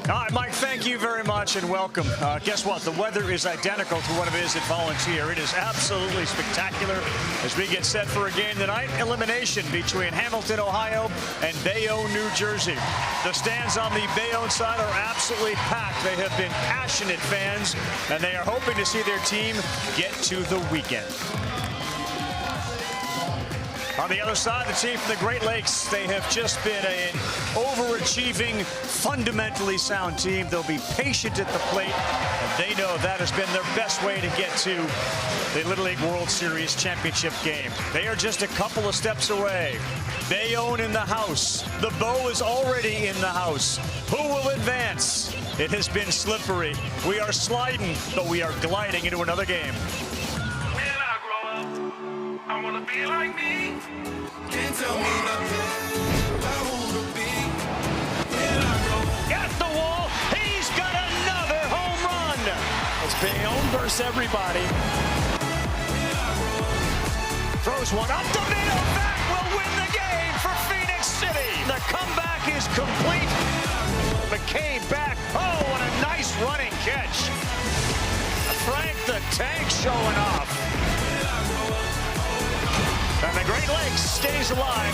All right, Mike, thank you very much and welcome. Guess what? The weather is identical to what it is at Volunteer. It is absolutely spectacular as we get set for a game tonight. Elimination between Hamilton, Ohio and Bayonne, New Jersey. The stands on the Bayonne side are absolutely packed. They have been passionate fans, and they are hoping to see their team get to the weekend. On the other side, the team from the Great Lakes, they have just been an overachieving, fundamentally sound team. They'll be patient at the plate, and they know that has been their best way to get to the Little League World Series championship game. They are just a couple of steps away. Bayonne in the house. The Bow is already in the house. Who will advance? It has been slippery. We are sliding, but we are gliding into another game. I wanna be like me. Can't tell me nothing. I wanna be. When I grow at the wall, he's got another home run. It's Bayonne versus everybody. Throws one up the middle. That will win the game for Phoenix City. The comeback is complete. McCabe back. Oh, what a nice running catch. Frank the Tank showing off. And the Great Lakes stays alive.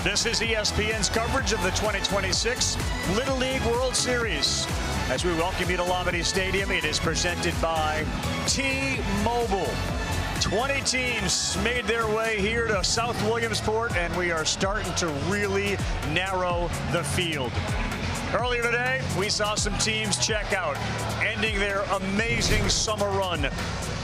This is ESPN's coverage of the 2026 Little League World Series. As we welcome you to Lamade Stadium, it is presented by T-Mobile. 20 teams made their way here to South Williamsport, and we are starting to really narrow the field. Earlier today, we saw some teams check out, ending their amazing summer run.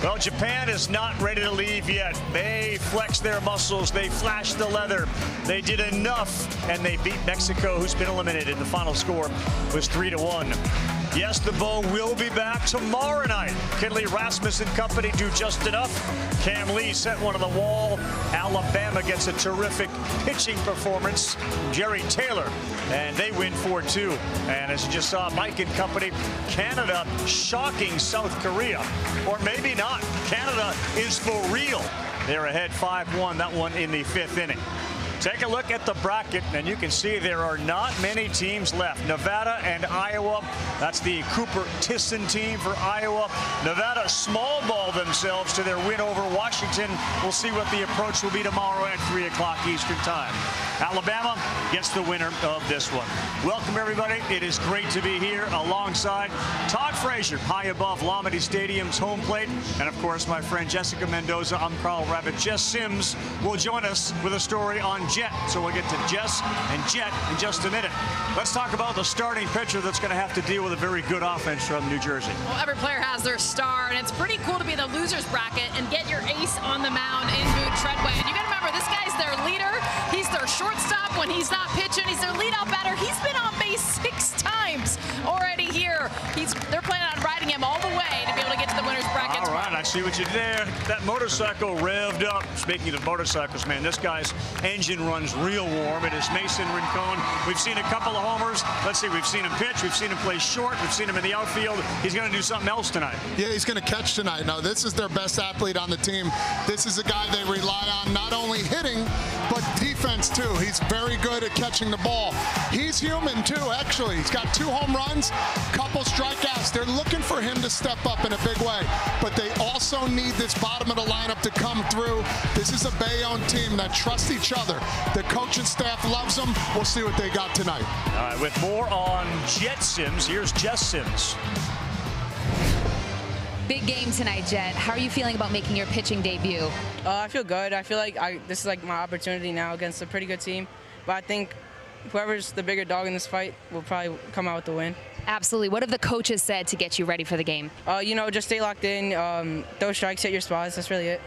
Well, Japan is not ready to leave yet. They flexed their muscles. They flashed the leather. They did enough, and they beat Mexico, who's been eliminated. The final score was 3-1. Yes, the Bow will be back tomorrow night. Kinley Rasmus and company do just enough. Cam Lee sent one to the wall. Alabama gets a terrific pitching performance. Jerry Taylor, and they win 4-2. And as you just saw, Mike and company, Canada shocking South Korea. Or maybe not. Canada is for real. They're ahead 5-1, that one in the 5th inning. Take a look at the bracket, and you can see there are not many teams left. Nevada and Iowa, that's the Cooper Tisson team for Iowa. Nevada small ball themselves to their win over Washington. We'll see what the approach will be tomorrow at 3 o'clock Eastern time. Alabama gets the winner of this one. Welcome, everybody. It is great to be here alongside Todd Frazier, high above Lamade Stadium's home plate. And, of course, my friend Jessica Mendoza. I'm Carl Rabbit. Jess Sims will join us with a story on Jet. So we'll get to Jess and Jet in just a minute. Let's talk about the starting pitcher that's going to have to deal with a very good offense from New Jersey. Well, every player has their star, and it's pretty cool to be the loser's bracket and get your ace on the mound in Boone Treadway. And you got to remember, this guy's their leader. He's their shortstop when he's not pitching. He's their leadoff batter. He's been on base 6 times already here. They're planning on riding him all the way to be able to get to the winner's bracket. All right, I see what you did there. That motorcycle revved up. Speaking of motorcycles, man, this guy's engine runs real warm. It is Mason Rincon. We've seen a couple of homers. Let's see, we've seen him pitch. We've seen him play short. We've seen him in the outfield. He's going to do something else tonight. Yeah, he's going to catch tonight. Now, this is their best athlete on the team. This is a guy they rely on not only hitting, but defense, too. He's very good at catching the ball. He's human, too, actually. He's got 2 home runs, couple strikeouts. They're looking for him to step up in a big way, but they also need this bottom of the lineup to come through. This is a Bayonne team that trusts each other. The coaching staff loves them. We'll see what they got tonight. All right, with more on Jet Sims, here's Jess Sims. Big game tonight, Jet. How are you feeling about making your pitching debut? I feel good. I feel like this is like my opportunity now against a pretty good team. But I think whoever's the bigger dog in this fight will probably come out with the win. Absolutely. What have the coaches said to get you ready for the game? You know, just stay locked in, throw strikes, hit your spots. That's really it.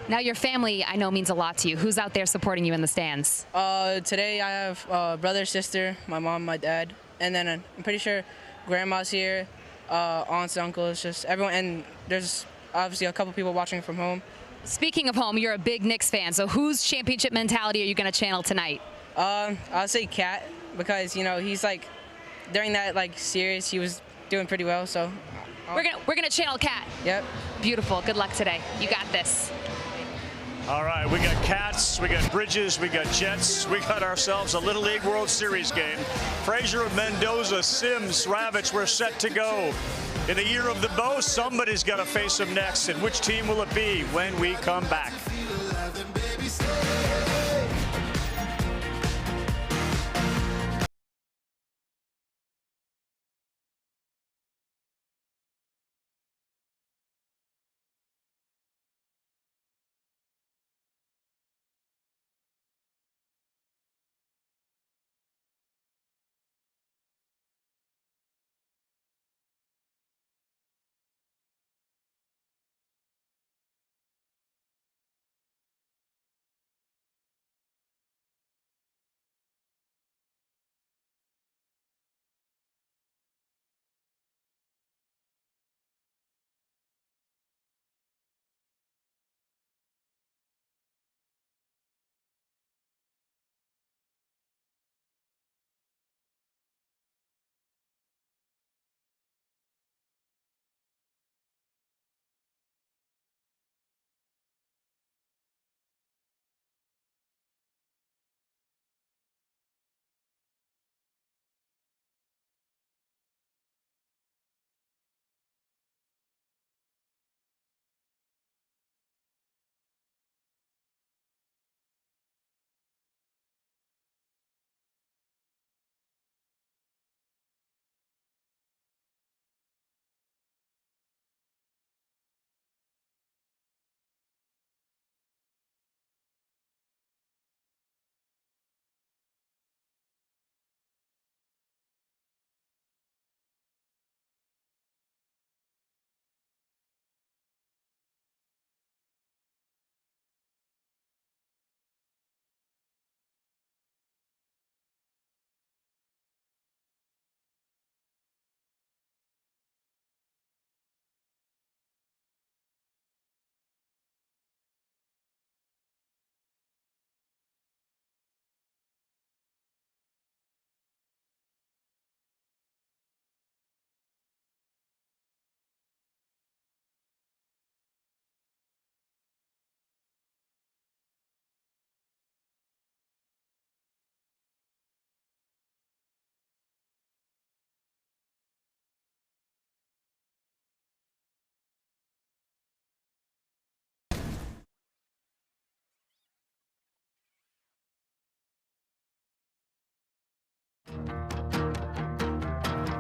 Now, your family, I know, means a lot to you. Who's out there supporting you in the stands? Today I have brother, sister, my mom, my dad, and then I'm pretty sure grandma's here, aunts, uncles, just everyone. And there's obviously a couple people watching from home. Speaking of home, you're a big Knicks fan. So whose championship mentality are you going to channel tonight? I'll say Cat, because, you know, he's like, during that series, he was doing pretty well. So we're gonna channel Cat. Yep. Beautiful. Good luck today. You got this. All right, we got Cats, we got Bridges, we got Jets. We got ourselves a Little League World Series game. Frazier of Mendoza, Sims, Ravitch, we're set to go. In the year of the bow, somebody's got to face him next. And which team will it be when we come back?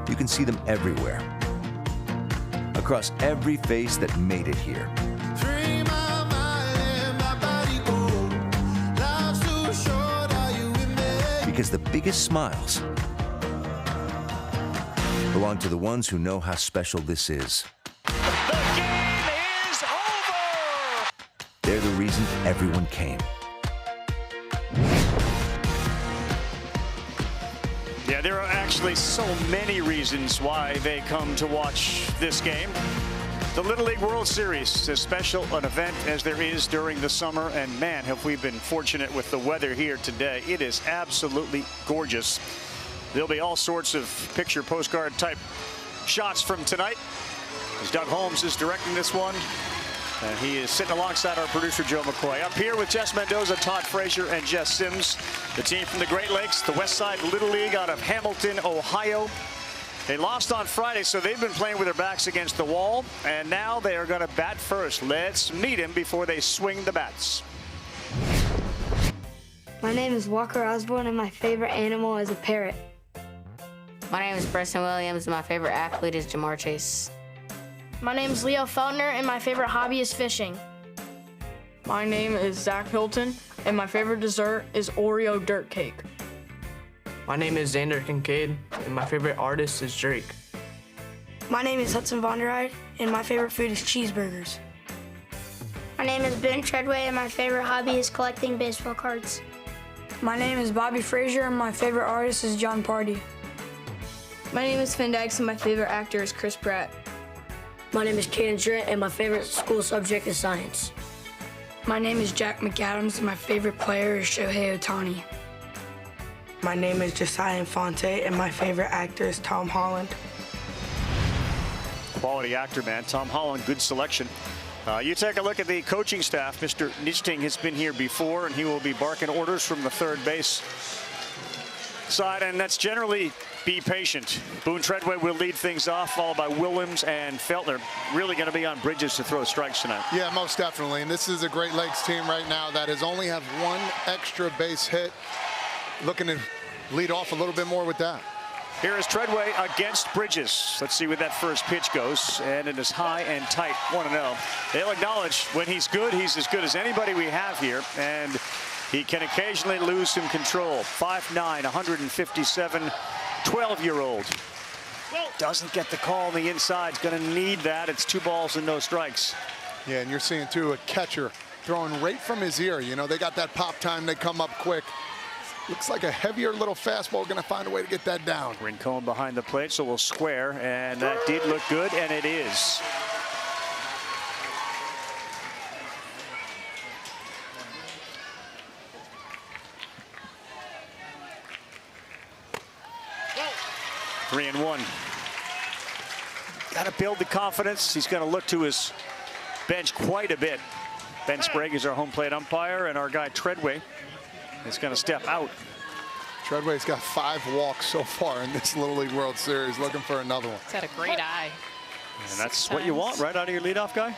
You can see them everywhere, across every face that made it here. Because the biggest smiles belong to the ones who know how special this is. The game is over! They're the reason everyone came. Yeah, there are actually so many reasons why they come to watch this game. The Little League World Series, as special an event as there is during the summer, and man, have we been fortunate with the weather here today. It is absolutely gorgeous. There'll be all sorts of picture postcard type shots from tonight, as Doug Holmes is directing this one. And he is sitting alongside our producer, Joe McCoy. Up here with Jess Mendoza, Todd Frazier, and Jess Sims. The team from the Great Lakes, the West Side Little League out of Hamilton, Ohio. They lost on Friday, so they've been playing with their backs against the wall. And now they are going to bat first. Let's meet him before they swing the bats. My name is Walker Osborne, and my favorite animal is a parrot. My name is Preston Williams, and my favorite athlete is Jamar Chase. My name is Leo Feltner, and my favorite hobby is fishing. My name is Zach Hilton, and my favorite dessert is Oreo dirt cake. My name is Xander Kincaid, and my favorite artist is Drake. My name is Hudson Von der Eide, and my favorite food is cheeseburgers. My name is Ben Treadway, and my favorite hobby is collecting baseball cards. My name is Bobby Frazier, and my favorite artist is John Party. My name is Finn Dykes, and my favorite actor is Chris Pratt. My name is Caden Trent, and my favorite school subject is science. My name is Jack McAdams, and my favorite player is Shohei Ohtani. My name is Josiah Infante, and my favorite actor is Tom Holland. Quality actor, man. Tom Holland, good selection. You take a look at the coaching staff. Mr. Nichting has been here before, and he will be barking orders from the third base side, and that's generally be patient. Boone Treadway will lead things off, followed by Williams and Feltner. Really going to be on Bridges to throw strikes tonight. Yeah, most definitely. And this is a Great Lakes team right now that has only have one extra base hit. Looking to lead off a little bit more with that. Here is Treadway against Bridges. Let's see where that first pitch goes. And it is high and tight, 1-0. They'll acknowledge when he's good, he's as good as anybody we have here. And he can occasionally lose some control. 5'9", 157, 12-year-old. Doesn't get the call on the inside. He's going to need that. It's 2 balls and no strikes. Yeah, and you're seeing, too, a catcher throwing right from his ear. You know, they got that pop time. They come up quick. Looks like a heavier little fastball. Going to find a way to get that down. Rincon behind the plate, so we'll square. And that did look good, and it is. Three and one. Got to build the confidence. He's going to look to his bench quite a bit. Ben Sprague is our home plate umpire, and our guy Treadway is going to step out. Treadway's got 5 walks so far in this Little League World Series, looking for another one. He's had a great eye. And that's what you want right out of your leadoff guy.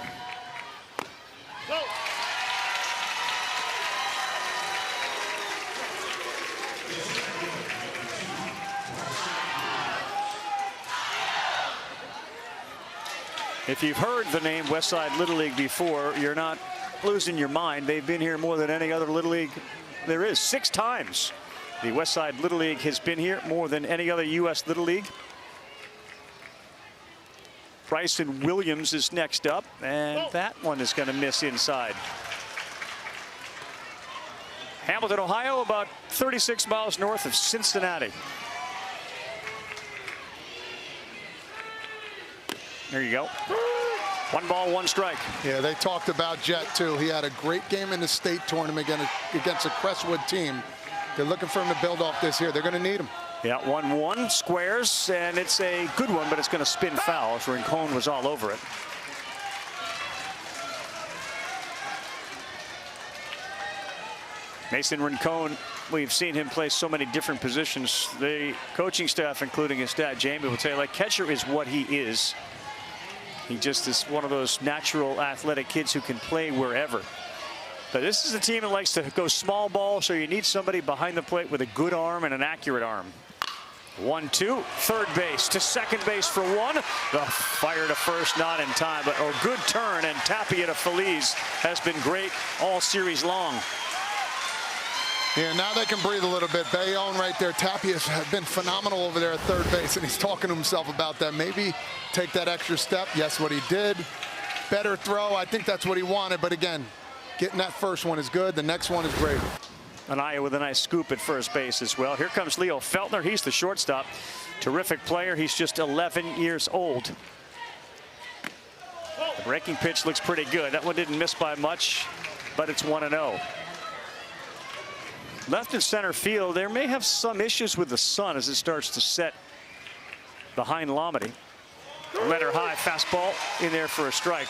If you've heard the name Westside Little League before, you're not losing your mind. They've been here more than any other Little League there is. 6 times. The Westside Little League has been here more than any other U.S. Little League. Bryson Williams is next up, and that one is going to miss inside. Hamilton, Ohio, about 36 miles north of Cincinnati. There you go. 1 ball, 1 strike. Yeah, they talked about Jet, too. He had a great game in the state tournament against a Crestwood team. They're looking for him to build off this here. They're going to need him. Yeah, 1-1 squares, and it's a good one, but it's going to spin foul. Rincon was all over it. Mason Rincon, we've seen him play so many different positions. The coaching staff, including his dad, Jamie, will tell you, like, catcher is what he is. He just is one of those natural athletic kids who can play wherever. But this is a team that likes to go small ball, so you need somebody behind the plate with a good arm and an accurate arm. 1-2, third base to second base for 1. The fire to first, not in time, but a good turn, and Tapia to Feliz has been great all series long. Yeah, now they can breathe a little bit. Bayonne right there. Tapia's been phenomenal over there at third base, and he's talking to himself about that. Maybe take that extra step. Yes, what he did. Better throw. I think that's what he wanted, but again, getting that first one is good. The next one is great. Anaya with a nice scoop at first base as well. Here comes Leo Feltner. He's the shortstop. Terrific player. He's just 11 years old. The breaking pitch looks pretty good. That one didn't miss by much, but it's 1-0. Left in center field, there may have some issues with the sun as it starts to set behind Lamedy. Letter high fastball in there for a strike.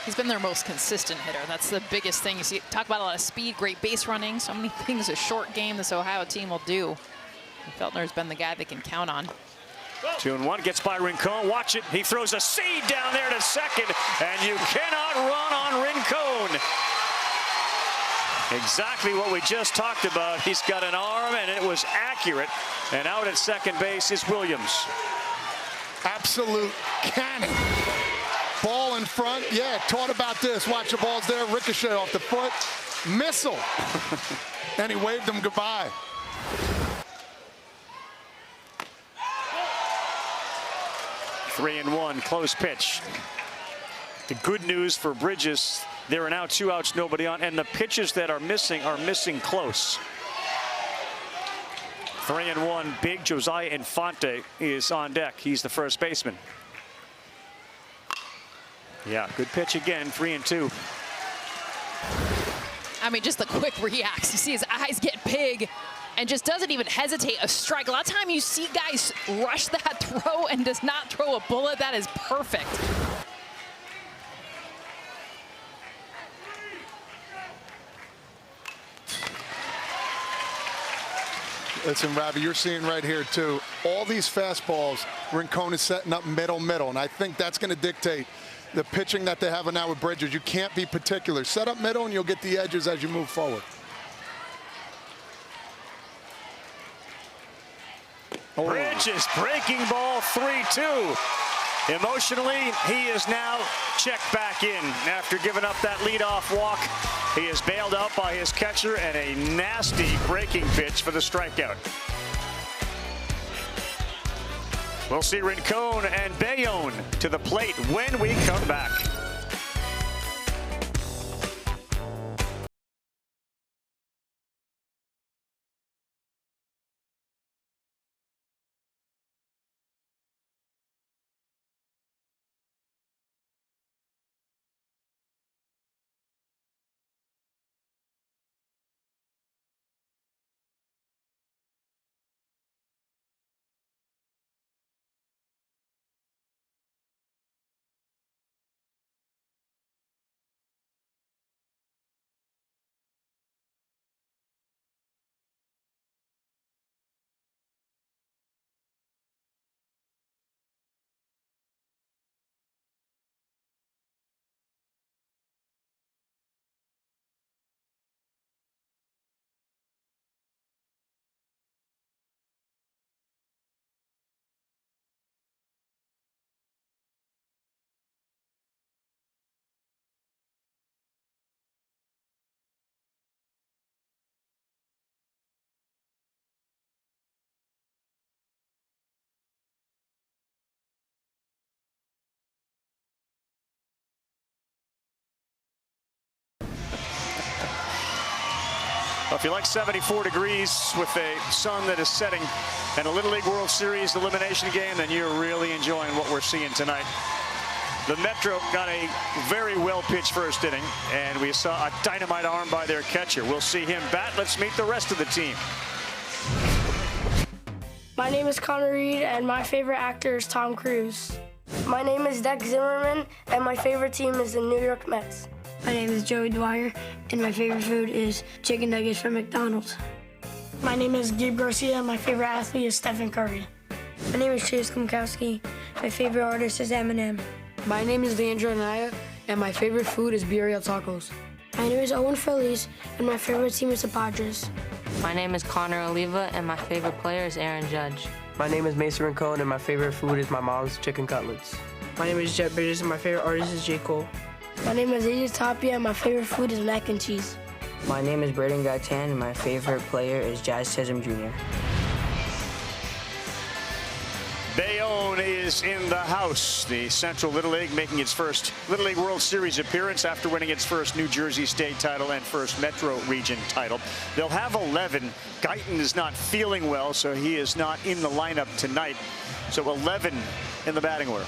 He's been their most consistent hitter. That's the biggest thing. You see, talk about a lot of speed, great base running, so many things a short game this Ohio team will do. And Feltner's been the guy they can count on. 2-1, gets by Rincon. Watch it. He throws a seed down there to second, and you cannot run on Rincon. Exactly what we just talked about. He's got an arm, and it was accurate. And out at second base is Williams. Absolute cannon. Ball in front. Yeah, taught about this. Watch the balls there. Ricochet off the foot. Missile. And he waved them goodbye. Three and one, close pitch. The good news for Bridges, there are now 2 outs, nobody on, and the pitches that are missing close. 3-1, big Josiah Infante is on deck. He's the first baseman. Yeah, good pitch again, 3-2. I mean, just the quick reacts. You see his eyes get big and just doesn't even hesitate. A strike. A lot of time you see guys rush that throw and does not throw a bullet. That is perfect. Listen, Robbie, you're seeing right here, too. All these fastballs, Rincon is setting up middle, and I think that's going to dictate the pitching that they have now with Bridges. You can't be particular. Set up middle, and you'll get the edges as you move forward. Bridges breaking ball 3-2. Emotionally, he is now checked back in after giving up that leadoff walk. He is bailed out by his catcher and a nasty breaking pitch for the strikeout. We'll see Rincon and Bayonne to the plate when we come back. Well, if you like 74 degrees with a sun that is setting and a Little League World Series elimination game, then you're really enjoying what we're seeing tonight. The Metro got a very well-pitched first inning, and we saw a dynamite arm by their catcher. We'll see him bat. Let's meet the rest of the team. My name is Connor Reed, and my favorite actor is Tom Cruise. My name is Dex Zimmerman, and my favorite team is the New York Mets. My name is Joey Dwyer, and my favorite food is chicken nuggets from McDonald's. My name is Gabe Garcia, and my favorite athlete is Stephen Curry. My name is Chase Klimkowski. My favorite artist is Eminem. My name is Leandro Anaya, and my favorite food is Birria Tacos. My name is Owen Feliz, and my favorite team is the Padres. My name is Connor Oliva, and my favorite player is Aaron Judge. My name is Mason Rincon, and my favorite food is my mom's chicken cutlets. My name is Jet Bridges, and my favorite artist is J. Cole. My name is Asia Tapia, and my favorite food is mac and cheese. My name is Braden Gaitan, and my favorite player is Jazz Chisholm Jr. Bayonne is in the house. The Central Little League making its first Little League World Series appearance after winning its first New Jersey State title and first Metro Region title. They'll have 11. Guyton is not feeling well, so he is not in the lineup tonight. So 11 in the batting order.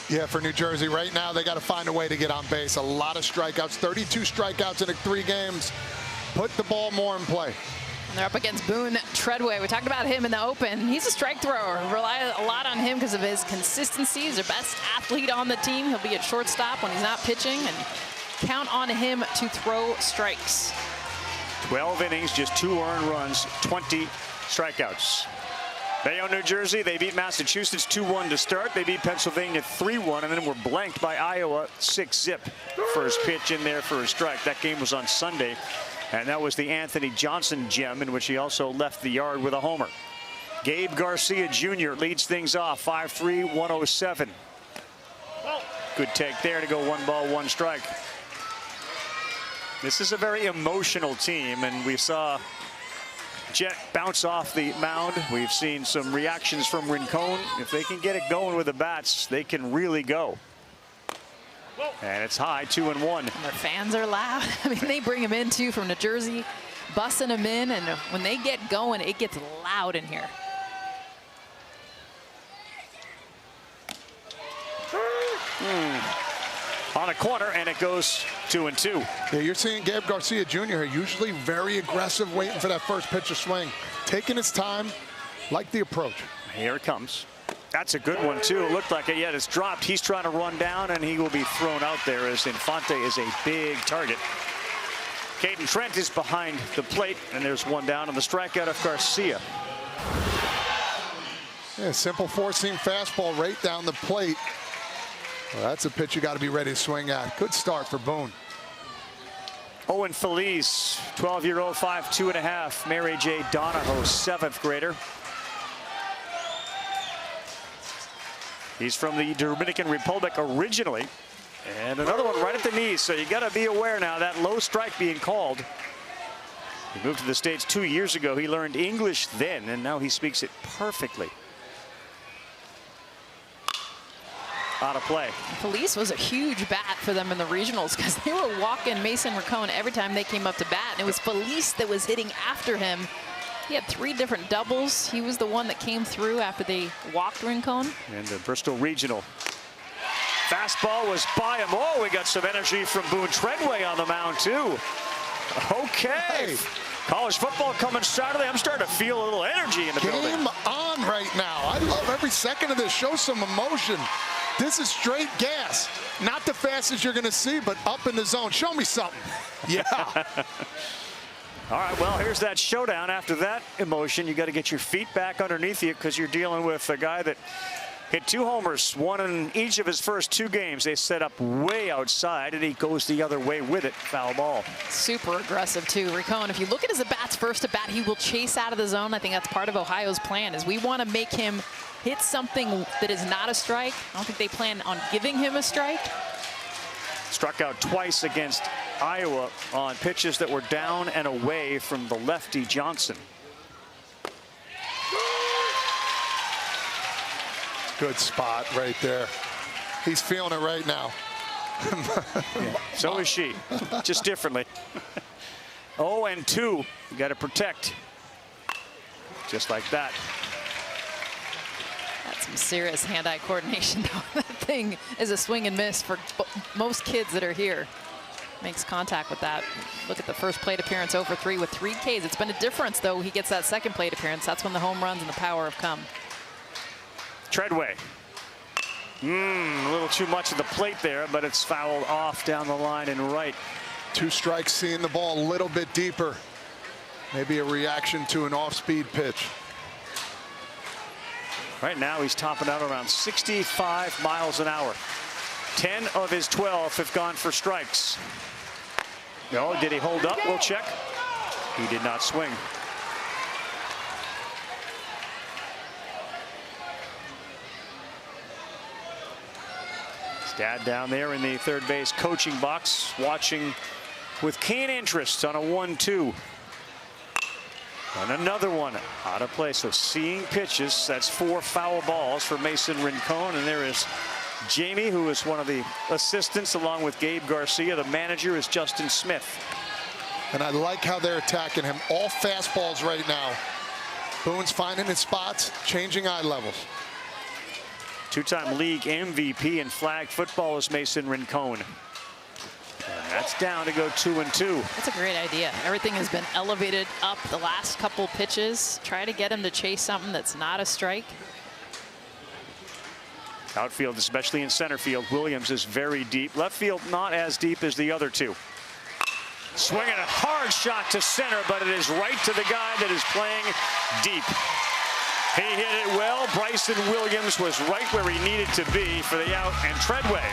Yeah, for New Jersey right now, they got to find a way to get on base. A lot of strikeouts, 32 strikeouts in 3 games. Put the ball more in play. And they're up against Boone Treadway. We talked about him in the open. He's a strike thrower. Rely a lot on him because of his consistency. He's their best athlete on the team. He'll be at shortstop when he's not pitching, and count on him to throw strikes. 12 innings, just 2 earned runs, 20 strikeouts. Bayonne, New Jersey, they beat Massachusetts 2-1 to start. They beat Pennsylvania 3-1, and then were blanked by Iowa 6-zip. First pitch in there for a strike. That game was on Sunday, and that was the Anthony Johnson gem in which he also left the yard with a homer. Gabe Garcia Jr. leads things off, 5'3", 107. Good take there to go 1 ball, 1 strike. This is a very emotional team, and we saw Jet bounce off the mound. We've seen some reactions from Rincon. If they can get it going with the bats, they can really go. And it's high, 2-1. And their fans are loud. I mean, they bring him in too from New Jersey, bussing him in, and when they get going, it gets loud in here. On a corner, and it goes 2-2. Yeah, you're seeing Gabe Garcia Jr. usually very aggressive, waiting for that first pitch to swing. Taking his time, like the approach. Here it comes. That's a good one, too. It looked like it, yet it's dropped. He's trying to run down, and he will be thrown out there as Infante is a big target. Caden Trent is behind the plate, and there's one down on the strikeout of Garcia. Yeah, simple four-seam fastball right down the plate. Well, that's a pitch you got to be ready to swing at. Good start for Boone. Owen Feliz, 12-year-old, 5'2 1/2. Mary J. Donahoe, 7th grader. He's from the Dominican Republic originally. And another one right at the knees, so you got to be aware now that low strike being called. He moved to the States 2 years ago. He learned English then, and now he speaks it perfectly. Out of play. Feliz was a huge bat for them in the regionals because they were walking Mason Rincon every time they came up to bat, and it was Feliz that was hitting after him. He had 3 different doubles. He was the one that came through after they walked Rincon. And the Bristol Regional. Fastball was by him. Oh, we got some energy from Boone Treadway on the mound, too. Okay. College football coming Saturday. I'm starting to feel a little energy in the building. Game on right now. I love every second of this. Show some emotion. This is straight gas. Not the fastest you're going to see, but up in the zone. Show me something. Yeah. All right, well, here's that showdown. After that emotion, you got to get your feet back underneath you because you're dealing with a guy that hit 2 homers, 1 in each of his first 2 games. They set up way outside, and he goes the other way with it. Foul ball. Super aggressive, too. Rincon, if you look at his at-bats first at bat, he will chase out of the zone. I think that's part of Ohio's plan, is we want to make him hit something that is not a strike. I don't think they plan on giving him a strike. Struck out twice against Iowa on pitches that were down and away from the lefty Johnson. Good spot right there. He's feeling it right now. So is she, just differently. 0-2, you got to protect. Just like that. That's some serious hand-eye coordination, though. That thing is a swing and miss for most kids that are here. Makes contact with that. Look at the first plate appearance, over 3 with 3 Ks. It's been a difference, though. He gets that second plate appearance. That's when the home runs and the power have come. Treadway. A little too much of the plate there, but it's fouled off down the line and right. 2 strikes, seeing the ball a little bit deeper. Maybe a reaction to an off-speed pitch. Right now he's topping out around 65 miles an hour. 10 of his 12 have gone for strikes. No, did he hold up? We'll check. He did not swing. His dad down there in the third base coaching box, watching with keen interest on a 1-2. And another one out of play. So seeing pitches, that's 4 foul balls for Mason Rincon. And there is Jamie, who is one of the assistants, along with Gabe Garcia. The manager is Justin Smith. And I like how they're attacking him. All fastballs right now. Boone's finding his spots, changing eye levels. 2-time league MVP in flag football is Mason Rincon. And that's down to go 2-2. That's a great idea. Everything has been elevated up the last couple pitches. Try to get him to chase something that's not a strike. Outfield, especially in center field, Williams is very deep. Left field, not as deep as the other 2. Swinging a hard shot to center, but it is right to the guy that is playing deep. He hit it well. Bryson Williams was right where he needed to be for the out. And Treadway,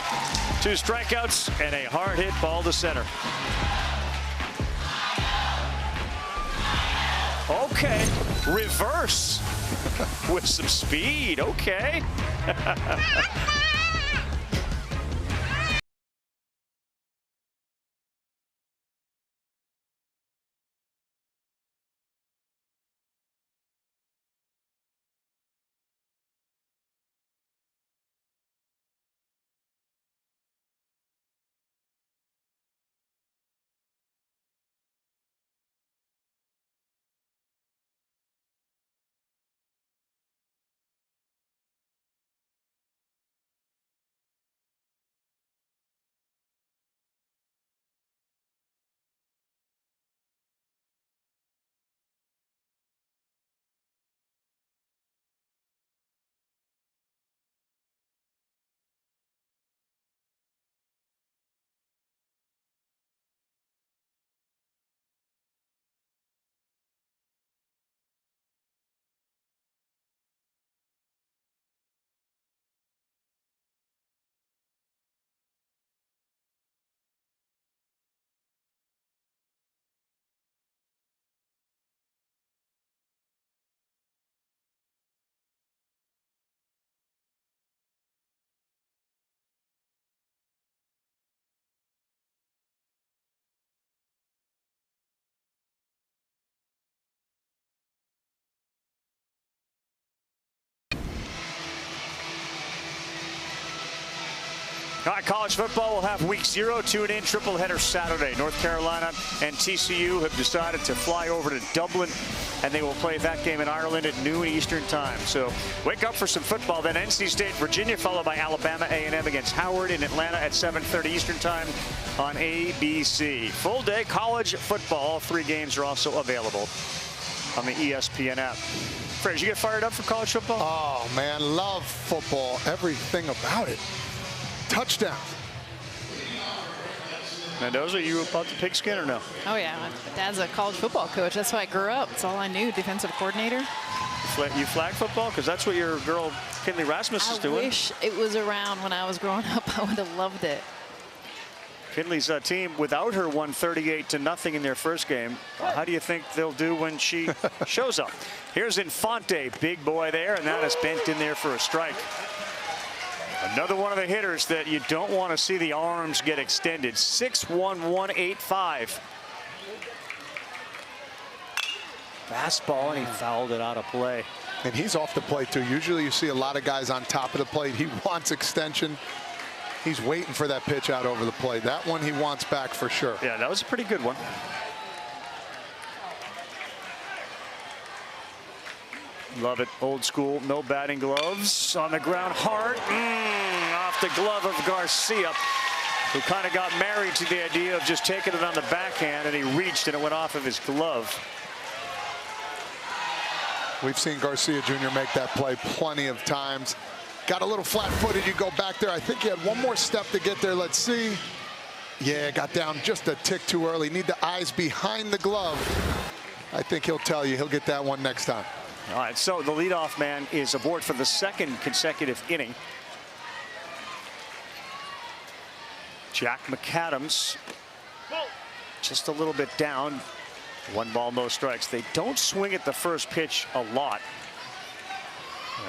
2 strikeouts and a hard hit ball to center. Okay, reverse with some speed. Okay. All right, college football will have week 0. Tune in, triple header Saturday. North Carolina and TCU have decided to fly over to Dublin, and they will play that game in Ireland at noon Eastern time. So wake up for some football. Then NC State, Virginia, followed by Alabama A&M against Howard in Atlanta at 7:30 Eastern time on ABC. Full day college football. All 3 games are also available on the ESPN app. Fraser, you get fired up for college football? Oh, man, love football. Everything about it. Touchdown. Mendoza, you about the pigskin or no? Oh, yeah. My dad's a college football coach. That's how I grew up. That's all I knew, defensive coordinator. You flag football? Because that's what your girl, Kinley Rasmus, is doing. I wish it was around when I was growing up. I would have loved it. Kinley's team, without her, won 38-0 in their first game. How do you think they'll do when she shows up? Here's Infante, big boy there, and that is bent in there for a strike. Another one of the hitters that you don't want to see the arms get extended. 6'1", 185. Fastball, and he fouled it out of play. And he's off the plate, too. Usually you see a lot of guys on top of the plate. He wants extension. He's waiting for that pitch out over the plate. That one he wants back for sure. Yeah, that was a pretty good one. Love it. Old school, no batting gloves. On the ground hard. Off the glove of Garcia, who kind of got married to the idea of just taking it on the backhand, and he reached and it went off of his glove. We've seen Garcia Jr. make that play plenty of times. Got a little flat-footed. You go back there. I think he had one more step to get there. Let's see. Yeah, got down just a tick too early. Need the eyes behind the glove. I think he'll tell you he'll get that one next time. All right, so the leadoff man is aboard for the 2nd consecutive inning. Jack McAdams just a little bit down. 1 ball, no strikes. They don't swing at the first pitch a lot.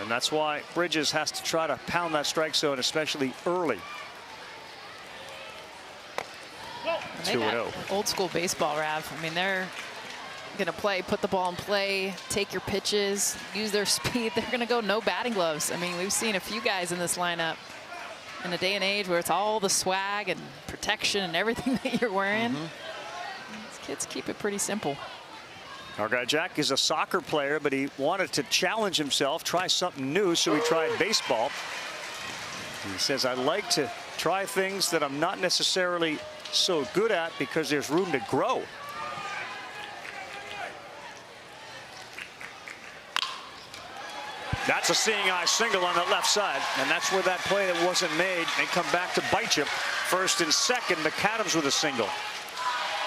And that's why Bridges has to try to pound that strike zone, especially early. 2-0. Old school baseball, Rav. I mean, they're going to play, put the ball in play, take your pitches, use their speed. They're going to go no batting gloves. I mean, we've seen a few guys in this lineup in a day and age where it's all the swag and protection and everything that you're wearing. These kids keep it pretty simple. Our guy Jack is a soccer player, but he wanted to challenge himself, try something new, so he tried baseball. He says, I like to try things that I'm not necessarily so good at because there's room to grow. That's a seeing eye single on the left side, and that's where that play that wasn't made may come back to bite you. 1st and 2nd, McAdams with a single.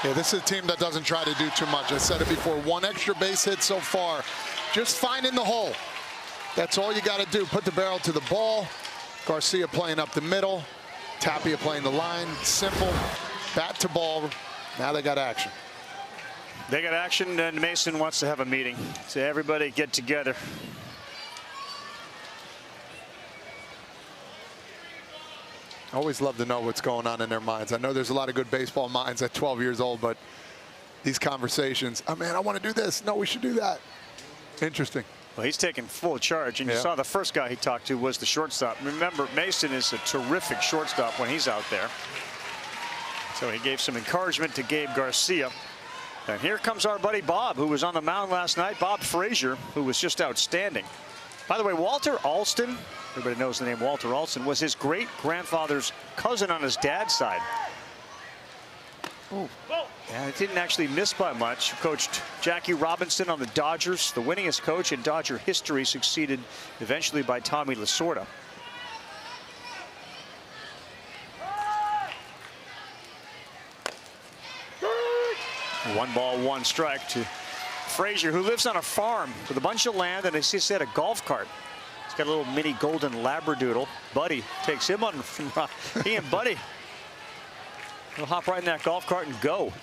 Yeah, this is a team that doesn't try to do too much. I said it before, 1 extra base hit so far. Just finding the hole. That's all you got to do. Put the barrel to the ball. Garcia playing up the middle. Tapia playing the line. Simple. Bat to ball. Now they got action. They got action, and Mason wants to have a meeting. So everybody get together. Always love to know what's going on in their minds. I know there's a lot of good baseball minds at 12 years old, but these conversations, oh man, I want to do this. No, we should do that. Interesting. Well, he's taking full charge, and you saw the first guy he talked to was the shortstop. Remember, Mason is a terrific shortstop when he's out there. So he gave some encouragement to Gabe Garcia. And here comes our buddy Bob, who was on the mound last night. Bob Frazier, who was just outstanding. By the way, Walter Alston, everybody knows the name Walter Alston, was his great-grandfather's cousin on his dad's side. Ooh. And it didn't actually miss by much. Coached Jackie Robinson on the Dodgers, the winningest coach in Dodger history, succeeded eventually by Tommy Lasorda. One ball, one strike to Frazier, who lives on a farm with a bunch of land, and he just had a golf cart. He's got a little mini golden labradoodle. Buddy takes him on. He and Buddy will hop right in that golf cart and go.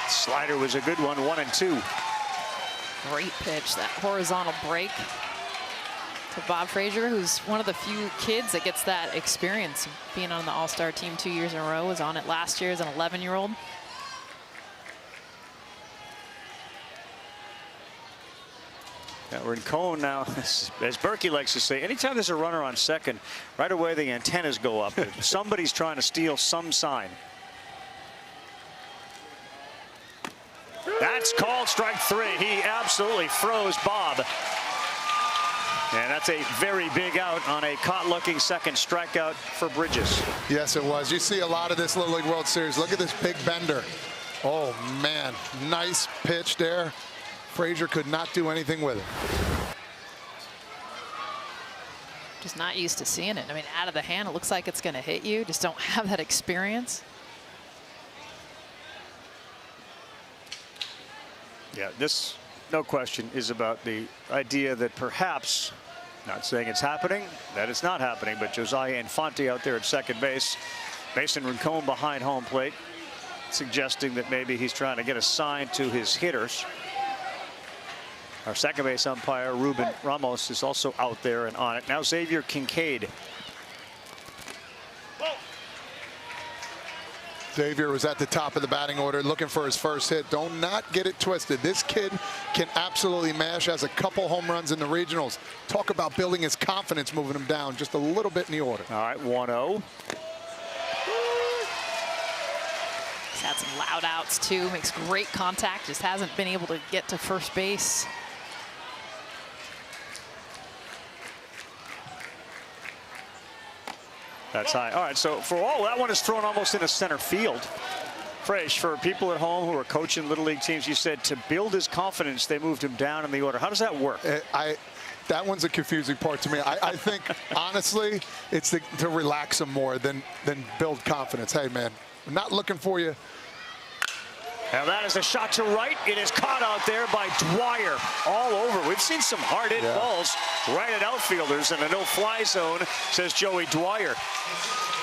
Slider was a good one, 1-2. Great pitch, that horizontal break to Bob Frazier, who's one of the few kids that gets that experience of being on the All-Star team 2 years in a row. Was on it last year as an 11-year-old. Yeah, we're in Cone now. As Berkey likes to say, anytime there's a runner on second, right away the antennas go up. Somebody's trying to steal some sign. That's called strike 3. He absolutely froze Bob. And that's a very big out on a caught-looking second strikeout for Bridges. Yes, it was. You see a lot of this Little League World Series. Look at this big bender. Oh, man. Nice pitch there. Frazier could not do anything with it. Just not used to seeing it. I mean, out of the hand, it looks like it's going to hit you. Just don't have that experience. Yeah, this, no question, is about the idea that perhaps, not saying it's happening, that it's not happening, but Josiah Infante out there at second base. Mason Rincon behind home plate, suggesting that maybe he's trying to get a sign to his hitters. Our second base umpire, Ruben Ramos, is also out there and on it. Now Xavier Kincaid. Xavier was at the top of the batting order looking for his first hit. Do not get it twisted. This kid can absolutely mash. Has a couple home runs in the regionals. Talk about building his confidence, moving him down just a little bit in the order. All right, 1-0. He's had some loud outs too. Makes great contact. Just hasn't been able to get to first base. That's high. All right, so that one is thrown almost into center field. Fresh, for people at home who are coaching Little League teams, you said to build his confidence, they moved him down in the order. How does that work? That one's a confusing part to me. I think, honestly, it's to relax him more than build confidence. Hey, man, I'm not looking for you. Now that is a shot to right. It is caught out there by Dwyer all over. We've seen some hard hit balls right at outfielders in a no-fly zone, says Joey Dwyer.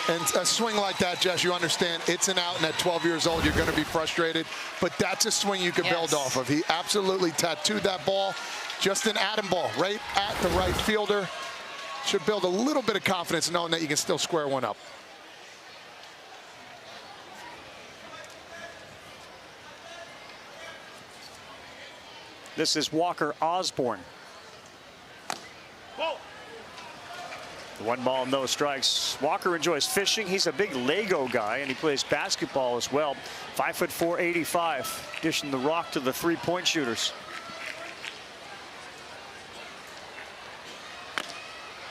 And a swing like that, Jess, you understand it's an out, and at 12 years old, you're going to be frustrated. But that's a swing you can build off of. He absolutely tattooed that ball. Just an atom ball right at the right fielder. Should build a little bit of confidence knowing that you can still square one up. This is Walker Osborne. Whoa. 1 ball, no strikes. Walker enjoys fishing. He's a big Lego guy, and he plays basketball as well. 5'4", 85, dishing the rock to the three-point shooters.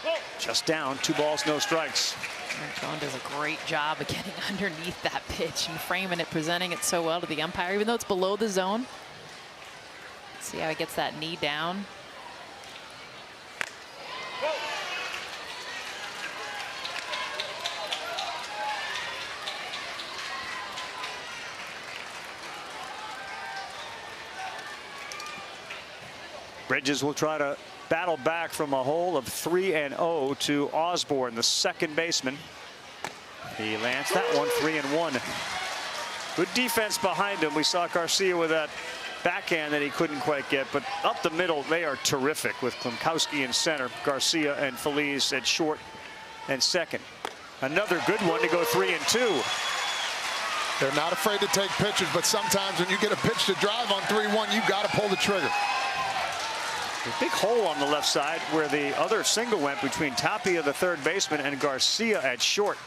Whoa. Just down, 2 balls, no strikes. Rincon does a great job of getting underneath that pitch and framing it, presenting it so well to the umpire, even though it's below the zone. See how he gets that knee down. Bridges will try to battle back from a hole of 3-0 to Osborne, the second baseman. He lands that one, 3-1. Good defense behind him. We saw Garcia with that backhand that he couldn't quite get, but up the middle, they are terrific with Klimkowski in center, Garcia and Feliz at short and second. Another good one to go 3-2. They're not afraid to take pitches, but sometimes when you get a pitch to drive on 3-1, you got to pull the trigger. A big hole on the left side where the other single went between Tapia, the third baseman, and Garcia at short.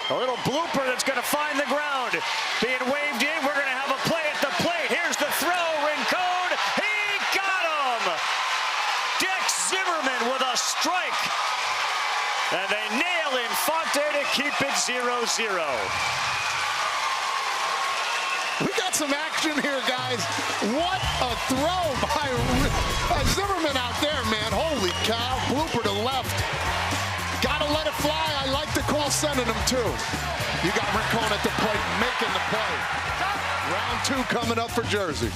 A little blooper that's going to find the ground. Being waved in, we're going to have a play at the plate. Here's the throw, Rincon, he got him! Dex Zimmerman with a strike. And they nail Infante to keep it 0-0. We got some action here, guys. What a throw by Zimmerman out there, man. Holy cow, blooper to left. Gotta let it fly. I like the call sending him too. You got Rincon at the plate making the play. Round 2 coming up for Jersey.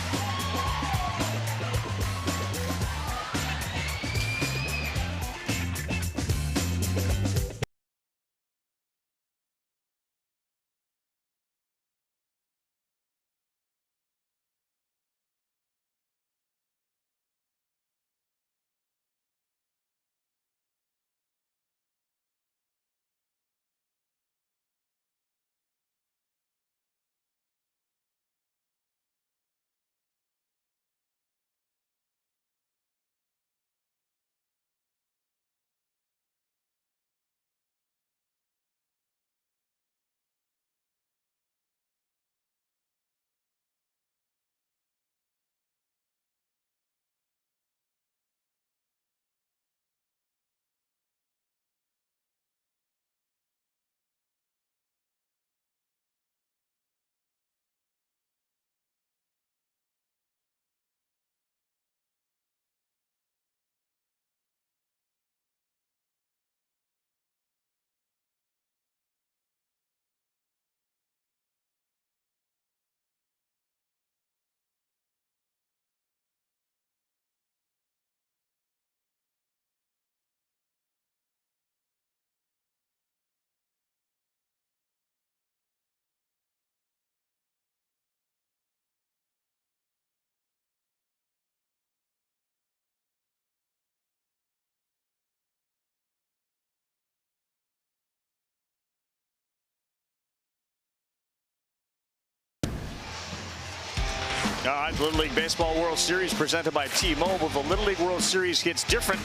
All right, Little League Baseball World Series presented by T-Mobile. The Little League World Series hits different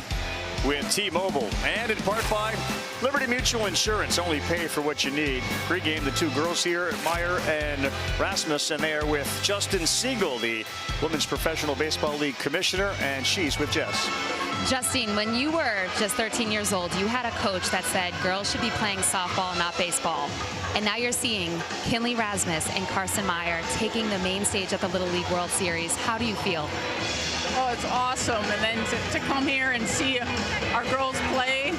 with T-Mobile, and in part by Liberty Mutual Insurance. Only pay for what you need. Pre-game, the two girls here, Meyer and Rasmus, and they are with Justin Siegel, the Women's Professional Baseball League Commissioner, and she's with Jess. Justine, when you were just 13 years old, you had a coach that said girls should be playing softball, not baseball. And now you're seeing Kinley Rasmus and Carson Meyer taking the main stage at the Little League World Series. How do you feel? Oh, it's awesome. And then to come here and see our girls play,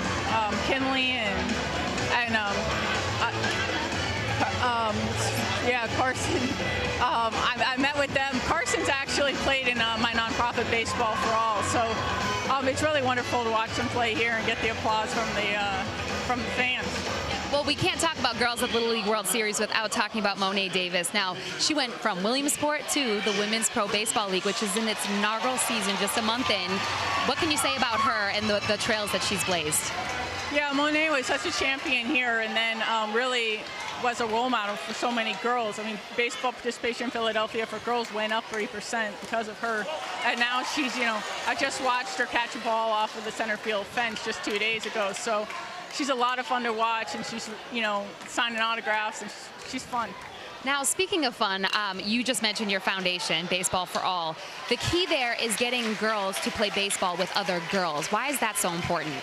Kinley and Carson. I met with them. Carson's actually played in my nonprofit Baseball for All. So it's really wonderful to watch them play here and get the applause from the fans. Well, we can't talk about girls at Little League World Series without talking about Monet Davis. Now, she went from Williamsport to the Women's Pro Baseball League, which is in its inaugural season, just a month in. What can you say about her and the trails that she's blazed? Yeah, Monet was such a champion here, and then really was a role model for so many girls. I mean, baseball participation in Philadelphia for girls went up 3% because of her. And now she's, I just watched her catch a ball off of the center field fence just 2 days ago. So she's a lot of fun to watch, and she's, signing autographs, and she's fun. Now, speaking of fun, you just mentioned your foundation, Baseball for All. The key there is getting girls to play baseball with other girls. Why is that so important?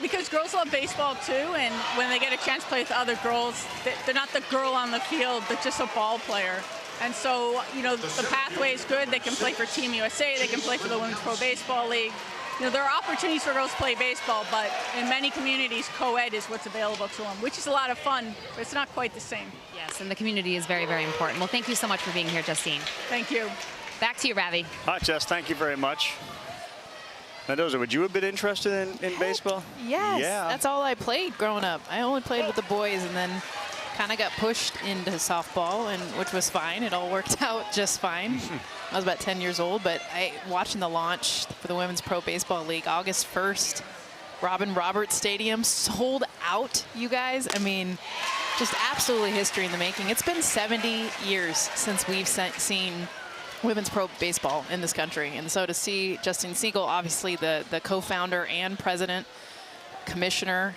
Because girls love baseball too, and when they get a chance to play with other girls, they're not the girl on the field, they're just a ball player. And so, the pathway is good. They can play for Team USA, they can play for the Women's Pro Baseball League. There are opportunities for girls to play baseball, but in many communities, co-ed is what's available to them, which is a lot of fun, but it's not quite the same. Yes, and the community is very, very important. Well, thank you so much for being here, Justine. Thank you. Back to you, Ravi. Hi, Jess. Thank you very much. Mendoza, would you have been interested in baseball? Yes, yeah. That's all I played growing up. I only played with the boys, and then kind of got pushed into softball, and which was fine. It all worked out just fine. I was about 10 years old, but watching the launch for the Women's Pro Baseball League, August 1st, Robin Roberts Stadium sold out, you guys. I mean, just absolutely history in the making. It's been 70 years since we've seen Women's Pro Baseball in this country. And so to see Justin Siegel, obviously the co-founder and president, commissioner,